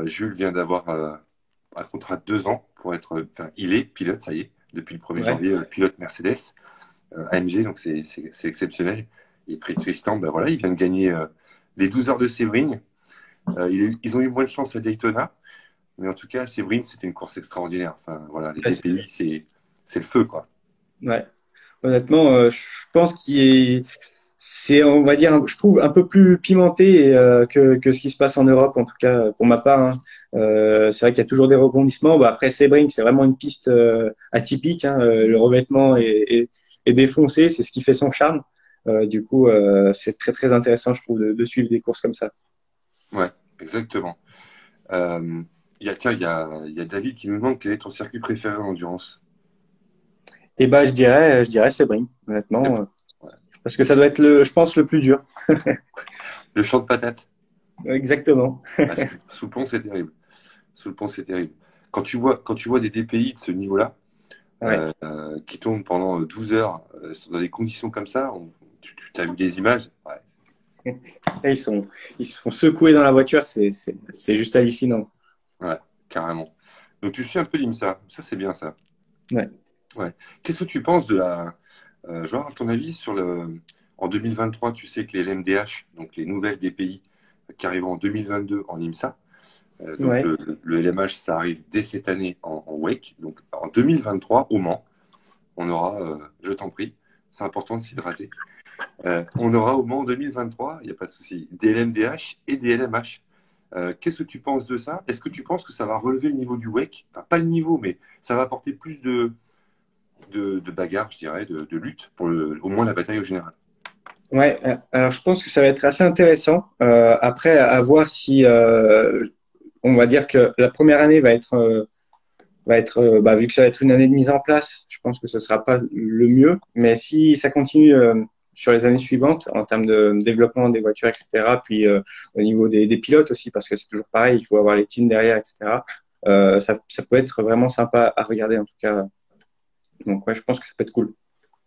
Jules vient d'avoir un contrat de 2 ans pour être, enfin, il est pilote, ça y est, depuis le 1er Ouais, janvier, pilote Mercedes, AMG, donc c'est exceptionnel. Et puis Tristan, ben voilà, il vient de gagner les 12 heures de Séverine. Ils ont eu moins de chance à Daytona, mais en tout cas, Séverine, c'était une course extraordinaire. Enfin, voilà, les ouais, DPI, c'est le feu, quoi. ouais. Honnêtement, je pense c'est, on va dire, je trouve un peu plus pimenté que ce qui se passe en Europe, en tout cas pour ma part, hein. C'est vrai qu'il y a toujours des rebondissements. Bah, après, Sebring, c'est vraiment une piste atypique, hein. Le revêtement est défoncé, c'est ce qui fait son charme. Du coup, c'est très très intéressant, je trouve, de suivre des courses comme ça. Ouais, exactement. Tiens, il y a David qui nous demande quel est ton circuit préféré en endurance. Et bah, je dirais Sebring, C'est honnêtement, bon. Ouais. parce que ça doit être je pense, le plus dur. Le champ de patates. Exactement. Ah, sous le pont, c'est terrible. Sous le pont, c'est terrible. Quand tu vois des DPI de ce niveau-là, Ouais. qui tournent pendant 12 heures dans des conditions comme ça, tu as vu des images? Ouais, Et ils se font secouer dans la voiture, c'est juste hallucinant. ouais, carrément. Donc tu suis un peu l'IMSA. Ça, c'est bien ça. Ouais. Ouais. Qu'est-ce que tu penses de la. Genre, à ton avis, en 2023, tu sais que les LMDH, donc les nouvelles DPI, qui arrivent en 2022 en IMSA, donc Ouais. le LMH, ça arrive dès cette année en WEC. Donc en 2023, au Mans, on aura, je t'en prie, c'est important de s'hydrater. On aura au Mans 2023, il n'y a pas de souci, des LMDH et des LMH. Qu'est-ce que tu penses de ça? Est-ce que tu penses que ça va relever le niveau du WEC? Enfin, pas le niveau, mais ça va apporter plus de bagarre, je dirais, de lutte, pour au moins la bataille au général. Ouais. Alors, je pense que ça va être assez intéressant. Après, à voir si, on va dire que la première année vu que ça va être une année de mise en place, je pense que ce sera pas le mieux. Mais si ça continue sur les années suivantes, en termes de développement des voitures, etc., puis au niveau des pilotes aussi, parce que c'est toujours pareil, il faut avoir les teams derrière, etc. Ça peut être vraiment sympa à regarder en tout cas. Donc ouais, je pense que ça peut être cool.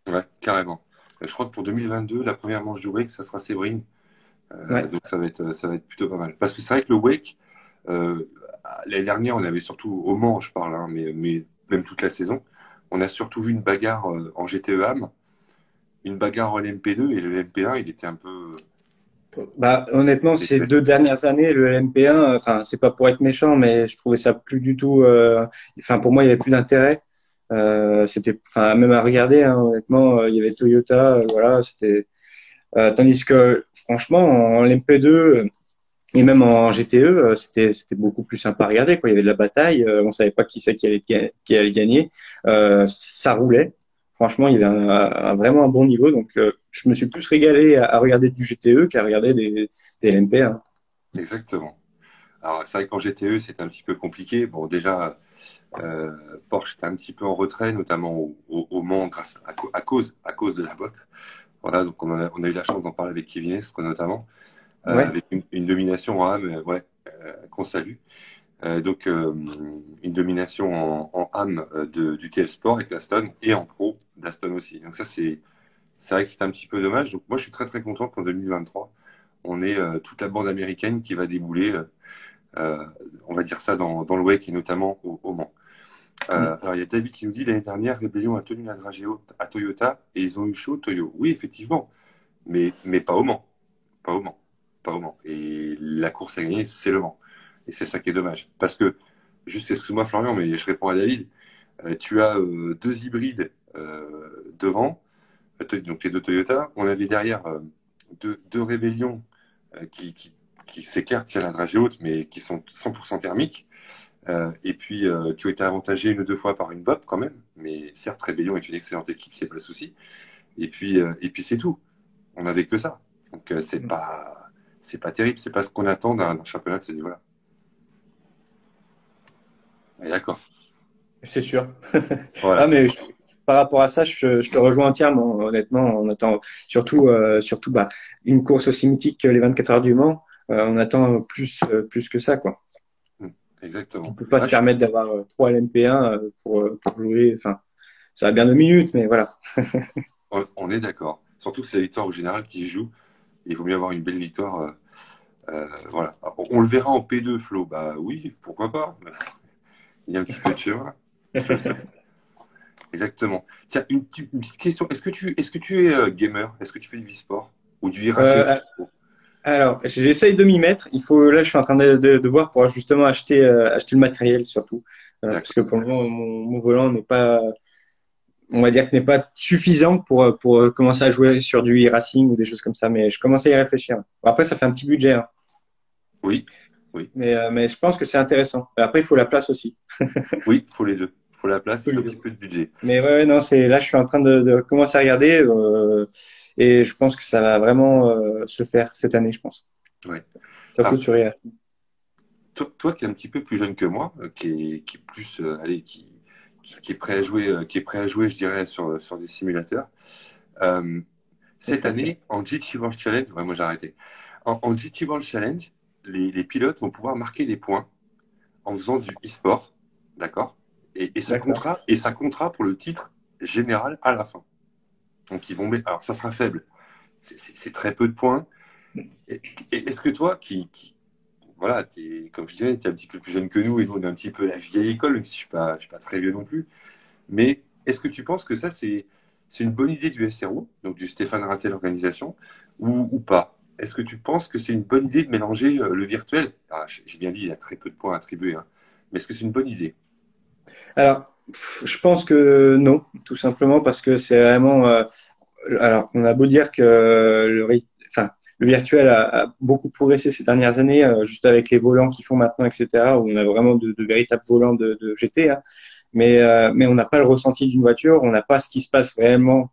Ouais, carrément. Je crois que pour 2022, la première manche du WEC, ça sera Séverine. Ouais, Donc ça va être plutôt pas mal. Parce que c'est vrai que le WEC, euh, l'année dernière, on avait surtout au Mans, je parle, hein, mais même toute la saison, on a surtout vu une bagarre en GTE AM, une bagarre en LMP2, et le LMP1, il était un peu bah honnêtement, ces désuet. 2 dernières années, le LMP1, enfin c'est pas pour être méchant, mais je trouvais ça plus du tout. Enfin pour moi, il y avait plus d'intérêt. C'était, enfin même à regarder, hein, honnêtement, il y avait Toyota, voilà, c'était. Tandis que franchement, en LMP2 et même en GTE, c'était beaucoup plus sympa à regarder, quoi. Il y avait de la bataille, on savait pas qui c'est qui allait gagner. Ça roulait. Franchement, il y avait vraiment un bon niveau. Donc, je me suis plus régalé à regarder du GTE qu'à regarder des LMP, hein. Exactement. Alors c'est vrai qu'en GTE, c'était un petit peu compliqué. Bon, déjà, Porsche était un petit peu en retrait, notamment au Mans, à cause de la boîte. Voilà, donc on a eu la chance d'en parler avec Kevin Estre notamment, Ouais, avec une domination hein, mais, ouais, qu'on salue. Donc une domination en âme du TL Sport avec l'Aston et en pro d'Aston aussi. Donc ça c'est vrai que c'est un petit peu dommage. Donc moi je suis très très content qu'en 2023 on ait toute la bande américaine qui va débouler, on va dire ça dans le WEC et notamment au Mans. Alors il y a David qui nous dit l'année dernière Rébellion a tenu la dragée haute à Toyota et ils ont eu chaud Toyo. Oui effectivement, mais pas au Mans, pas au Mans, pas au Mans. Et la course à gagner c'est le Mans. Et c'est ça qui est dommage. Parce que, juste excuse-moi Florian, mais je réponds à David, tu as deux hybrides devant, donc les deux Toyota. On avait derrière deux rébellions qui c'est clair, tiennent la dragée haute, mais qui sont 100% thermiques. Et puis qui ont été avantagés une ou deux fois par une BOP quand même. Mais certes, Rébellion est une excellente équipe, c'est pas le souci. Et puis c'est tout. On n'avait que ça. Donc c'est pas terrible, c'est pas ce qu'on attend d'un championnat de ce niveau-là. D'accord. C'est sûr. Ah, Voilà. mais par rapport à ça, je te rejoins entièrement. Honnêtement, on attend surtout bah, une course aussi mythique que les 24 heures du Mans. On attend plus que ça, quoi. Mm. On Exactement. peut pas se permettre d'avoir trois LMP1 pour jouer. Enfin, ça va bien 2 minutes, mais voilà. On est d'accord. Surtout que c'est la victoire au général qui joue. Il vaut mieux avoir une belle victoire. Voilà. On le verra en P2, Flo. Bah oui, pourquoi pas. Il y a un petit peu de chemin. Je te le souhaite. Exactement. Tiens, une petite question. Est-ce que tu es gamer? Est-ce que tu fais du e-sport ou du e-racing? Euh, alors, j'essaye de m'y mettre. Là, je suis en train de voir pour justement acheter le matériel surtout, parce que D'accord. pour le moment, mon volant n'est pas, on va dire que n'est pas suffisant pour commencer à jouer sur du e-racing ou des choses comme ça. Mais je commence à y réfléchir. Bon, après, ça fait un petit budget, hein, Oui, oui, mais je pense que c'est intéressant. Après, il faut la place aussi. oui, faut les deux. Faut la place et un petit peu de budget. Mais ouais, non, là, je suis en train de commencer à regarder, et je pense que ça va vraiment se faire cette année, je pense. Ouais. Surtout Alors, sur IA. toi qui es un petit peu plus jeune que moi, qui est plus, allez, qui est prêt à jouer, je dirais, sur des simulateurs. Euh, Cette année, en GT World Challenge, ouais, moi j'ai arrêté. En GT World Challenge, les pilotes vont pouvoir marquer des points en faisant du e-sport, d'accord? Et ça D'accord. comptera, et ça comptera pour le titre général à la fin. Donc ils vont mettre, alors ça sera faible, c'est très peu de points. Et, et est-ce que toi, voilà, comme je disais, tu es un petit peu plus jeune que nous et nous on est un petit peu la vieille école, même si je suis pas très vieux non plus. Mais est-ce que tu penses que ça c'est une bonne idée du SRO, donc du Stéphane Rattel Organisation, ou pas? Est-ce que tu penses que c'est une bonne idée de mélanger le virtuel? Ah, j'ai bien dit, il y a très peu de points attribués, hein. Mais est-ce que c'est une bonne idée? Alors, je pense que non, tout simplement parce que c'est vraiment. Alors, on a beau dire que enfin, le virtuel a beaucoup progressé ces dernières années, juste avec les volants qu'ils font maintenant, etc., où on a vraiment de véritables volants de GT, hein. Mais on n'a pas le ressenti d'une voiture, on n'a pas ce qui se passe vraiment,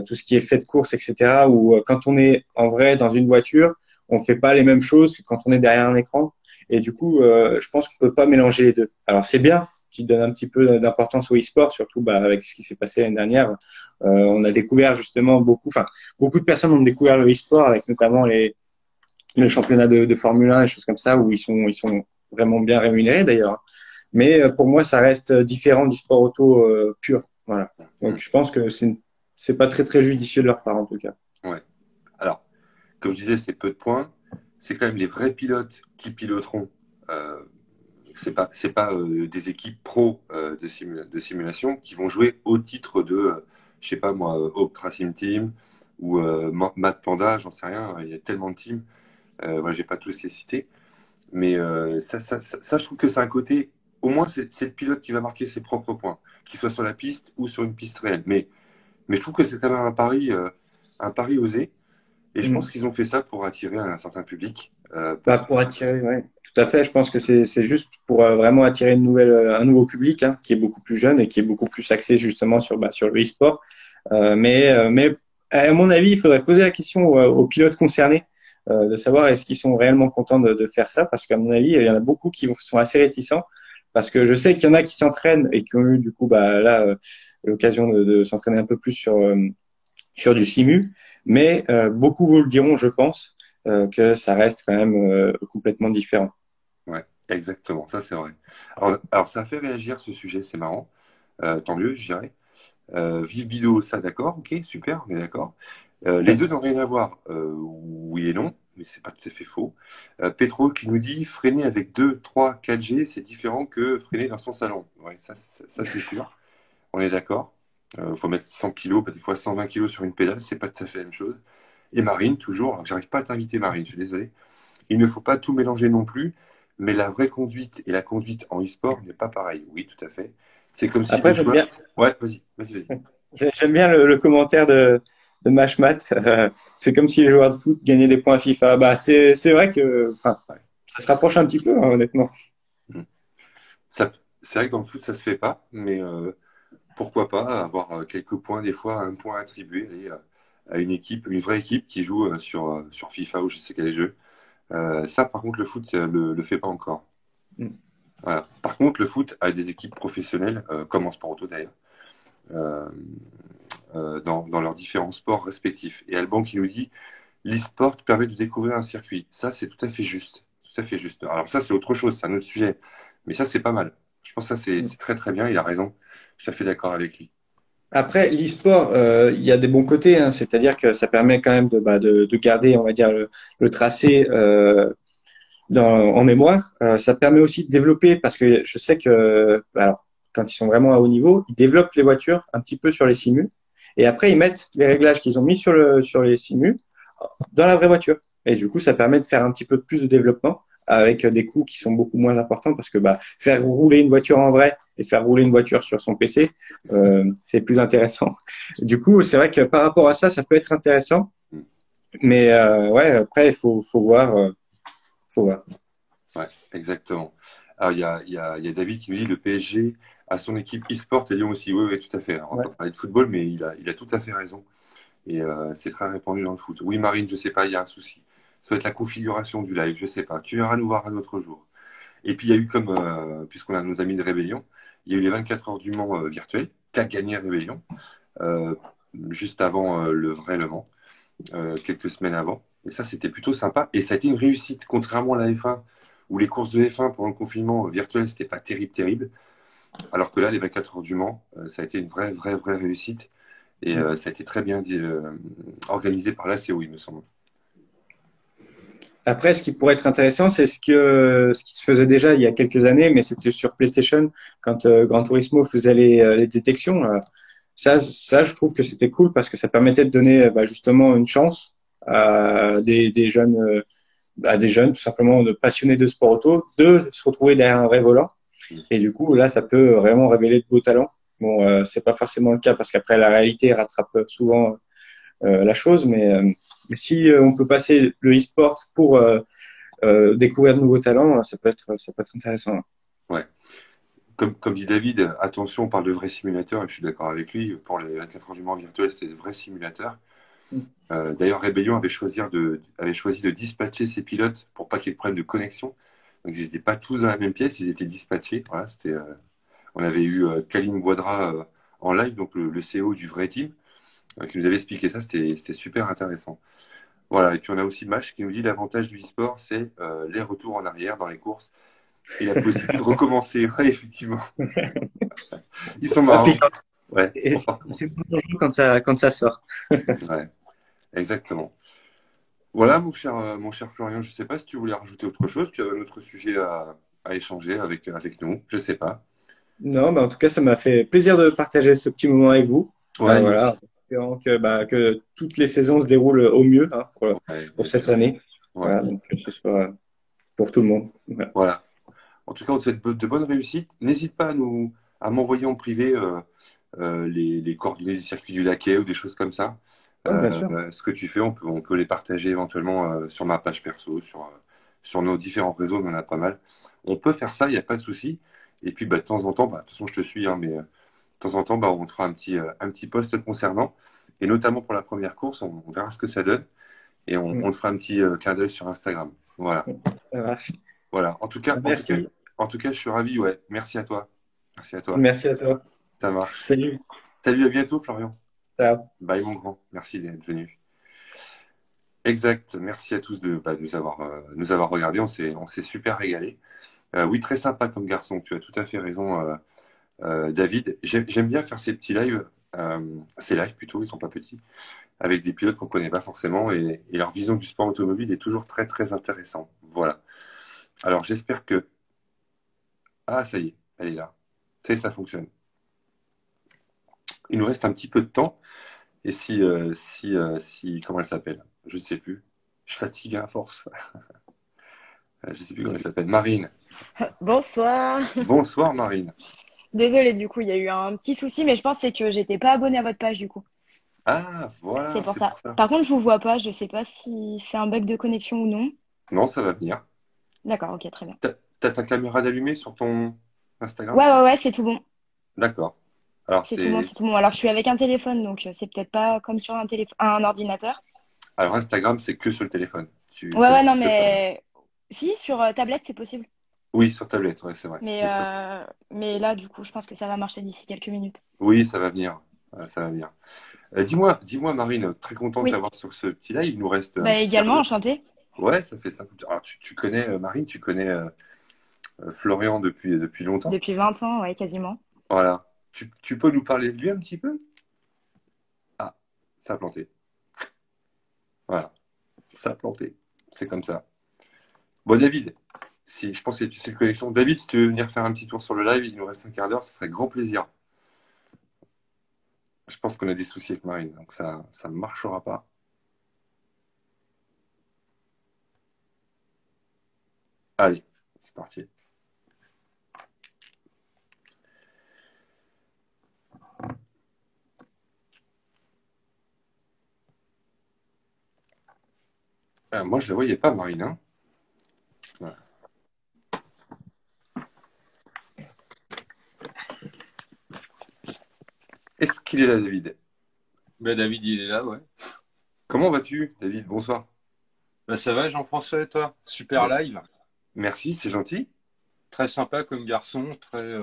tout ce qui est fait de course, etc., où quand on est en vrai dans une voiture, on fait pas les mêmes choses que quand on est derrière un écran. Et du coup, je pense qu'on peut pas mélanger les deux. Alors, c'est bien qui donne un petit peu d'importance au e-sport, surtout bah, avec ce qui s'est passé l'année dernière. On a découvert justement beaucoup de personnes ont découvert le e-sport avec notamment le championnat de Formule 1 et choses comme ça où ils sont vraiment bien rémunérés d'ailleurs. Mais pour moi, ça reste différent du sport auto pur. Voilà. Donc Hum, je pense que c'est pas très très judicieux de leur part en tout cas. ouais. Alors, comme je disais, c'est peu de points. C'est quand même les vrais pilotes qui piloteront. Euh, c'est pas des équipes pro de simulation qui vont jouer au titre de, je sais pas moi, Optra Sim Team ou Matt Panda, j'en sais rien. Il y a tellement de teams. Moi, j'ai pas tous les cités. Mais ça, je trouve que c'est un côté. Au moins, c'est le pilote qui va marquer ses propres points, qu'il soit sur la piste ou sur une piste réelle. Mais je trouve que c'est quand même un pari osé. Et je pense Mm. qu'ils ont fait ça pour attirer un certain public. Bah, Parce que, pour attirer, ouais, tout à fait. Je pense que c'est juste pour vraiment attirer un nouveau public, hein, qui est beaucoup plus jeune et qui est beaucoup plus axé justement sur le e-sport. Mais à mon avis, il faudrait poser la question aux pilotes concernés, de savoir est-ce qu'ils sont réellement contents de faire ça, parce qu'à mon avis, il y en a beaucoup qui sont assez réticents, parce que je sais qu'il y en a qui s'entraînent et qui ont eu du coup bah là l'occasion de s'entraîner un peu plus sur du simu, mais beaucoup vous le diront, je pense, que ça reste quand même complètement différent. ouais. Exactement, ça c'est vrai. Alors, ça a fait réagir ce sujet, c'est marrant. Tant mieux, je dirais. Vive Bido, ça d'accord, ok, super, on est d'accord. Les deux n'ont rien à voir, oui et non, mais c'est pas tout à fait faux. Petro qui nous dit freiner avec 2, 3, 4G, c'est différent que freiner dans son salon. Ouais, ça, c'est sûr, on est d'accord. Il faut mettre 100 kilos, des fois 120 kilos sur une pédale, c'est pas tout à fait la même chose. Et Marine, toujours, alors que j'arrive pas à t'inviter Marine, je suis désolé. Il ne faut pas tout mélanger non plus, mais la vraie conduite et la conduite en e-sport n'est pas pareil. Oui, tout à fait. C'est comme si Après, des joueurs. Ouais, vas-y. j'aime bien le commentaire de Mashmat. C'est comme si les joueurs de foot gagnaient des points à FIFA. Bah, c'est vrai que, enfin, Ouais. ça se rapproche un petit peu, hein, honnêtement. Mm. Ça, c'est vrai que dans le foot, ça se fait pas, mais pourquoi pas avoir quelques points, des fois, un point attribué allez, à une équipe, une vraie équipe qui joue sur FIFA ou je sais quel jeu. Ça, par contre, le foot le fait pas encore. Mm. Voilà. Par contre, le foot a des équipes professionnelles, comme en sport auto d'ailleurs, euh, dans leurs différents sports respectifs. Et Alban qui nous dit l'e-sport permet de découvrir un circuit. Ça, c'est tout à fait juste. Tout à fait juste. Alors ça, c'est autre chose, c'est un autre sujet. Mais ça, c'est pas mal. Je pense que ça, c'est très très bien. Il a raison. Je suis tout à fait d'accord avec lui. Après, l'e-sport, il y a des bons côtés, hein, c'est-à-dire que ça permet quand même de garder, on va dire, le tracé en mémoire. Ça permet aussi de développer, parce que je sais que, bah, alors, quand ils sont vraiment à haut niveau, ils développent les voitures un petit peu sur les simus, et après ils mettent les réglages qu'ils ont mis sur les simus dans la vraie voiture. Et du coup, ça permet de faire un petit peu plus de développement avec des coûts qui sont beaucoup moins importants parce que bah, faire rouler une voiture en vrai et faire rouler une voiture sur son PC, c'est plus intéressant. Du coup, c'est vrai que par rapport à ça, ça peut être intéressant. Mm. Mais ouais, après, faut voir. Faut voir. Ouais, exactement. Alors, il y a David qui nous dit le PSG a son équipe e-sport et Lyon aussi. Oui, oui, tout à fait. Alors, on va Ouais. pas parler de football, mais il a tout à fait raison. Et c'est très répandu dans le foot. Oui, Marine, je sais pas, il y a un souci. Ça va être la configuration du live, je sais pas. Tu viendras nous voir un autre jour. Et puis il y a eu comme, puisqu'on a nos amis de Rébellion, il y a eu les 24 heures du Mans virtuels, qu'a gagné Rébellion, euh, juste avant le vrai Le Mans, quelques semaines avant. Et ça, c'était plutôt sympa. Et ça a été une réussite, contrairement à la F1, où les courses de F1 pendant le confinement virtuel, c'était pas terrible, terrible. Alors que là, les 24 heures du Mans, ça a été une vraie, vraie, vraie réussite. Et ça a été très bien organisé par la CO, il me semble. Après, ce qui pourrait être intéressant, c'est ce qui se faisait déjà il y a quelques années, mais c'était sur PlayStation quand Gran Turismo faisait les détections. Ça, je trouve que c'était cool parce que ça permettait de donner bah, justement une chance à des jeunes tout simplement de passionnés de sport auto, de se retrouver derrière un vrai volant. Et du coup, là, ça peut vraiment révéler de beaux talents. Bon, c'est pas forcément le cas parce qu'après la réalité rattrape souvent la chose, mais si on peut passer le e-sport pour découvrir de nouveaux talents, ça peut être intéressant. Ouais. Comme dit David, attention, on parle de vrais simulateurs, et je suis d'accord avec lui. Pour les 24 heures du Mans virtuel, c'est de vrais simulateurs. D'ailleurs, Rébellion avait choisi de dispatcher ses pilotes pour pas qu'il y ait de problème de connexion. Donc, ils n'étaient pas tous dans la même pièce, ils étaient dispatchés. Voilà, on avait eu Kalim Bouadra en live, donc le CEO du vrai team, qui nous avait expliqué ça. C'était super intéressant. Voilà, et puis on a aussi Mash qui nous dit l'avantage du e-sport, c'est les retours en arrière dans les courses et la possibilité de recommencer. Ouais, effectivement. Ils sont Ah, puis, marrants. Ouais, et on part c'est recommencer. bon quand ça sort. Ouais, exactement. Voilà, mon cher Florian, je ne sais pas si tu voulais rajouter autre chose, tu avais un autre sujet à échanger avec nous, je ne sais pas. Non, bah, en tout cas, ça m'a fait plaisir de partager ce petit moment avec vous. Ouais, nous Voilà, aussi. en espérant que toutes les saisons se déroulent au mieux hein, Ouais, pour bien cette sûr. année. Ouais, Voilà, donc que ce soit pour tout le monde. Voilà. voilà. En tout cas, on te souhaite de bonnes réussites. N'hésite pas à m'envoyer en privé les coordonnées du circuit du Laquais ou des choses comme ça. Ouais, bien sûr. Ce que tu fais, on peut les partager éventuellement sur ma page perso, sur nos différents réseaux, on en a pas mal. On peut faire ça, il n'y a pas de souci. Et puis, bah, de temps en temps, bah, de toute façon, je te suis, hein, mais de temps en temps, bah, on te fera un petit post concernant. Et notamment pour la première course, on verra ce que ça donne. Et on te fera un petit clin d'œil sur Instagram. Voilà. Ça marche. Voilà. En tout cas, en tout cas, Merci. en tout cas, je suis ravi. Ouais. Merci à toi. Merci à toi. Merci à toi. Ça marche. Salut. Salut, à bientôt, Florian. Ciao. Bye, mon grand. Merci d'être venu. Exact. Merci à tous de nous avoir regardé. On s'est super régalé. Oui, très sympa comme garçon. Tu as tout à fait raison, David. J'aime bien faire ces petits lives, ces lives plutôt, ils sont pas petits, avec des pilotes qu'on connaît pas forcément et leur vision du sport automobile est toujours très très intéressant. Voilà. Alors j'espère que... Ah, ça y est, elle est là. Ça y est, ça fonctionne. Il nous reste un petit peu de temps. Et si, comment elle s'appelle? Je ne sais plus. Je fatigue à force. Je ne sais plus comment elle s'appelle. Marine. Bonsoir. Bonsoir Marine. Désolée, du coup, il y a eu un petit souci, mais je pense que c'est que j'étais pas abonnée à votre page, du coup. Ah, C'est voilà, pour c'est ça. pour ça. Par contre, je vous vois pas. Je sais pas si c'est un bug de connexion ou non. Non, ça va venir. D'accord, ok, très bien. T'as ta caméra d'allumée sur ton Instagram? Ouais, ouais, ouais, c'est tout bon. D'accord. Alors C'est tout bon, c'est c'est tout bon. Alors, je suis avec un téléphone, donc c'est peut-être pas comme sur un ordinateur. alors Instagram, c'est que sur le téléphone. Ouais, Ça ouais, non, n'existe pas. mais si, sur tablette, c'est possible. Oui, sur tablette, ouais, c'est vrai. Mais, Mais sur... euh, mais là, du coup, je pense que ça va marcher d'ici quelques minutes. Oui, ça va venir. Ça va venir. Dis-moi, Marine, très content de Oui, t'avoir sur ce petit live. Il nous reste un bah petit quart également, d'heure. enchantée. Ouais, ça fait 5 minutes. Alors, tu connais Marine, tu connais Florian depuis longtemps. Depuis 20 ans, ouais, quasiment. Voilà. Tu peux nous parler de lui un petit peu? Ah, ça a planté. Voilà, ça a planté. C'est comme ça. Bon, David, si, je pense que tu sais le connexion. David, si tu veux venir faire un petit tour sur le live, il nous reste un quart d'heure, ce serait grand plaisir. Je pense qu'on a des soucis avec Marine, donc ça ne marchera pas. Allez, c'est parti. Moi, je ne la voyais pas, Marine. Hein. Voilà. Est-ce qu'il est là, David? Ben David, il est là, ouais. Comment vas-tu, David? Bonsoir. Ben ça va, Jean-François, et toi? Super Ben, live. merci, c'est gentil. Très sympa comme garçon, très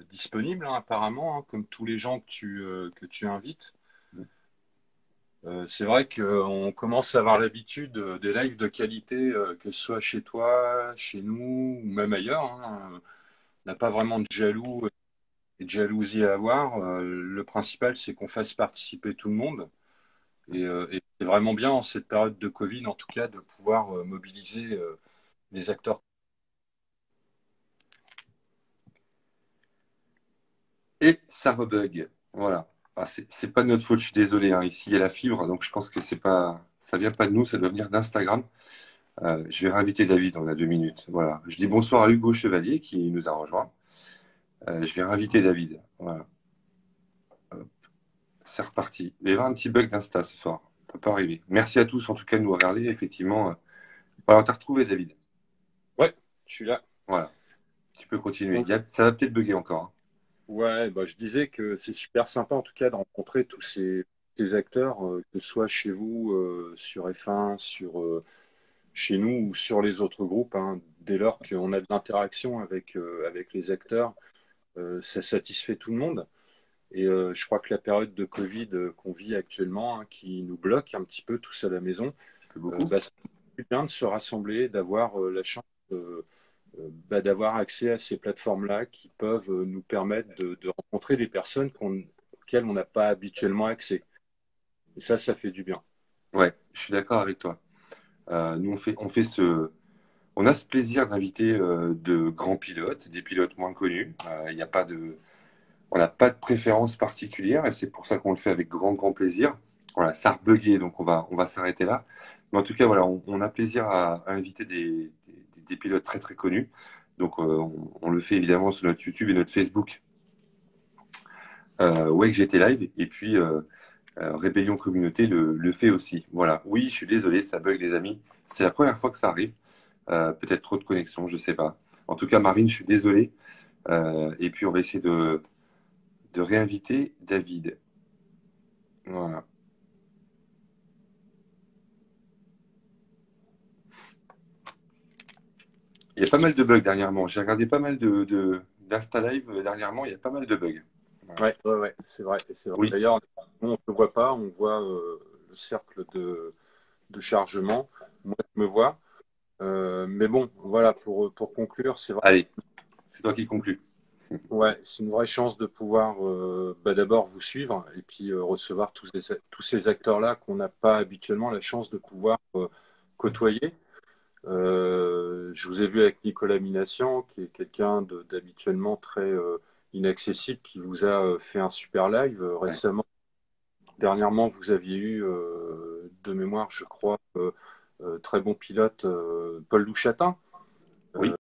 disponible, hein, apparemment, hein, comme tous les gens que tu invites. C'est vrai qu'on commence à avoir l'habitude des lives de qualité, que ce soit chez toi, chez nous, ou même ailleurs. Hein. On n'a pas vraiment de jaloux et de jalousie à avoir. Le principal, c'est qu'on fasse participer tout le monde. Et c'est vraiment bien en cette période de Covid, en tout cas, de pouvoir mobiliser les acteurs. Et ça rebug. Voilà. Ah, c'est pas de notre faute, je suis désolé. Hein. Ici, il y a la fibre, donc je pense que c'est pas, ça vient pas de nous, ça doit venir d'Instagram. Je vais réinviter David, on a 2 minutes. Voilà. Je dis bonsoir à Hugo Chevalier qui nous a rejoint. Je vais réinviter David. Voilà. C'est reparti. Il va y avoir un petit bug d'Insta ce soir. Ça peut pas arriver. Merci à tous en tout cas de nous regarder. Effectivement. Voilà, on t'a retrouvé, David. Ouais, je suis là. Voilà. Tu peux continuer. Donc, Ça va peut-être bugger encore. Hein. ouais, bah, je disais que c'est super sympa en tout cas de rencontrer tous ces acteurs, que ce soit chez vous, sur F1, chez nous ou sur les autres groupes. Hein. Dès lors qu'on a de l'interaction avec les acteurs, ça satisfait tout le monde. Et je crois que la période de Covid qu'on vit actuellement, hein, qui nous bloque un petit peu tous à la maison, Tu peux beaucoup. bah, c'est bien de se rassembler, d'avoir la chance d'avoir accès à ces plateformes-là qui peuvent nous permettre de rencontrer des personnes auxquelles on n'a pas habituellement accès. Et ça fait du bien. Ouais, je suis d'accord avec toi. Nous, on a ce plaisir d'inviter de grands pilotes, des pilotes moins connus. Il n'y a pas de, on n'a pas de préférence particulière et c'est pour ça qu'on le fait avec grand, grand plaisir. Voilà, ça a rebugué, donc on va s'arrêter là. Mais en tout cas, voilà, on a plaisir à inviter des pilotes très, très connus. Donc, on le fait évidemment sur notre YouTube et notre Facebook. Ouais, que j'étais live. Et puis, Rébellion Communauté le fait aussi. Voilà. Oui, je suis désolé, ça bug, les amis. C'est la première fois que ça arrive. Peut-être trop de connexion, je sais pas. En tout cas, Marine, je suis désolé. Et puis, on va essayer de réinviter David. Voilà. Il y a pas mal de bugs dernièrement. J'ai regardé pas mal d'Insta Live dernièrement. Il y a pas mal de bugs. Voilà. Ouais, c'est vrai. C'est vrai. Oui, D'ailleurs, nous, on ne le voit pas, on voit le cercle de chargement. Moi, je me vois. Mais bon, voilà, pour conclure, c'est vrai. Allez, c'est toi qui conclus. Ouais, c'est une vraie chance de pouvoir d'abord vous suivre et puis recevoir tous ces acteurs-là qu'on n'a pas habituellement la chance de pouvoir côtoyer. Je vous ai vu avec Nicolas Minassian, qui est quelqu'un d'habituellement très inaccessible, qui vous a fait un super live récemment. Dernièrement, vous aviez eu, de mémoire, je crois, très bon pilote, Paul Louchatin. Oui.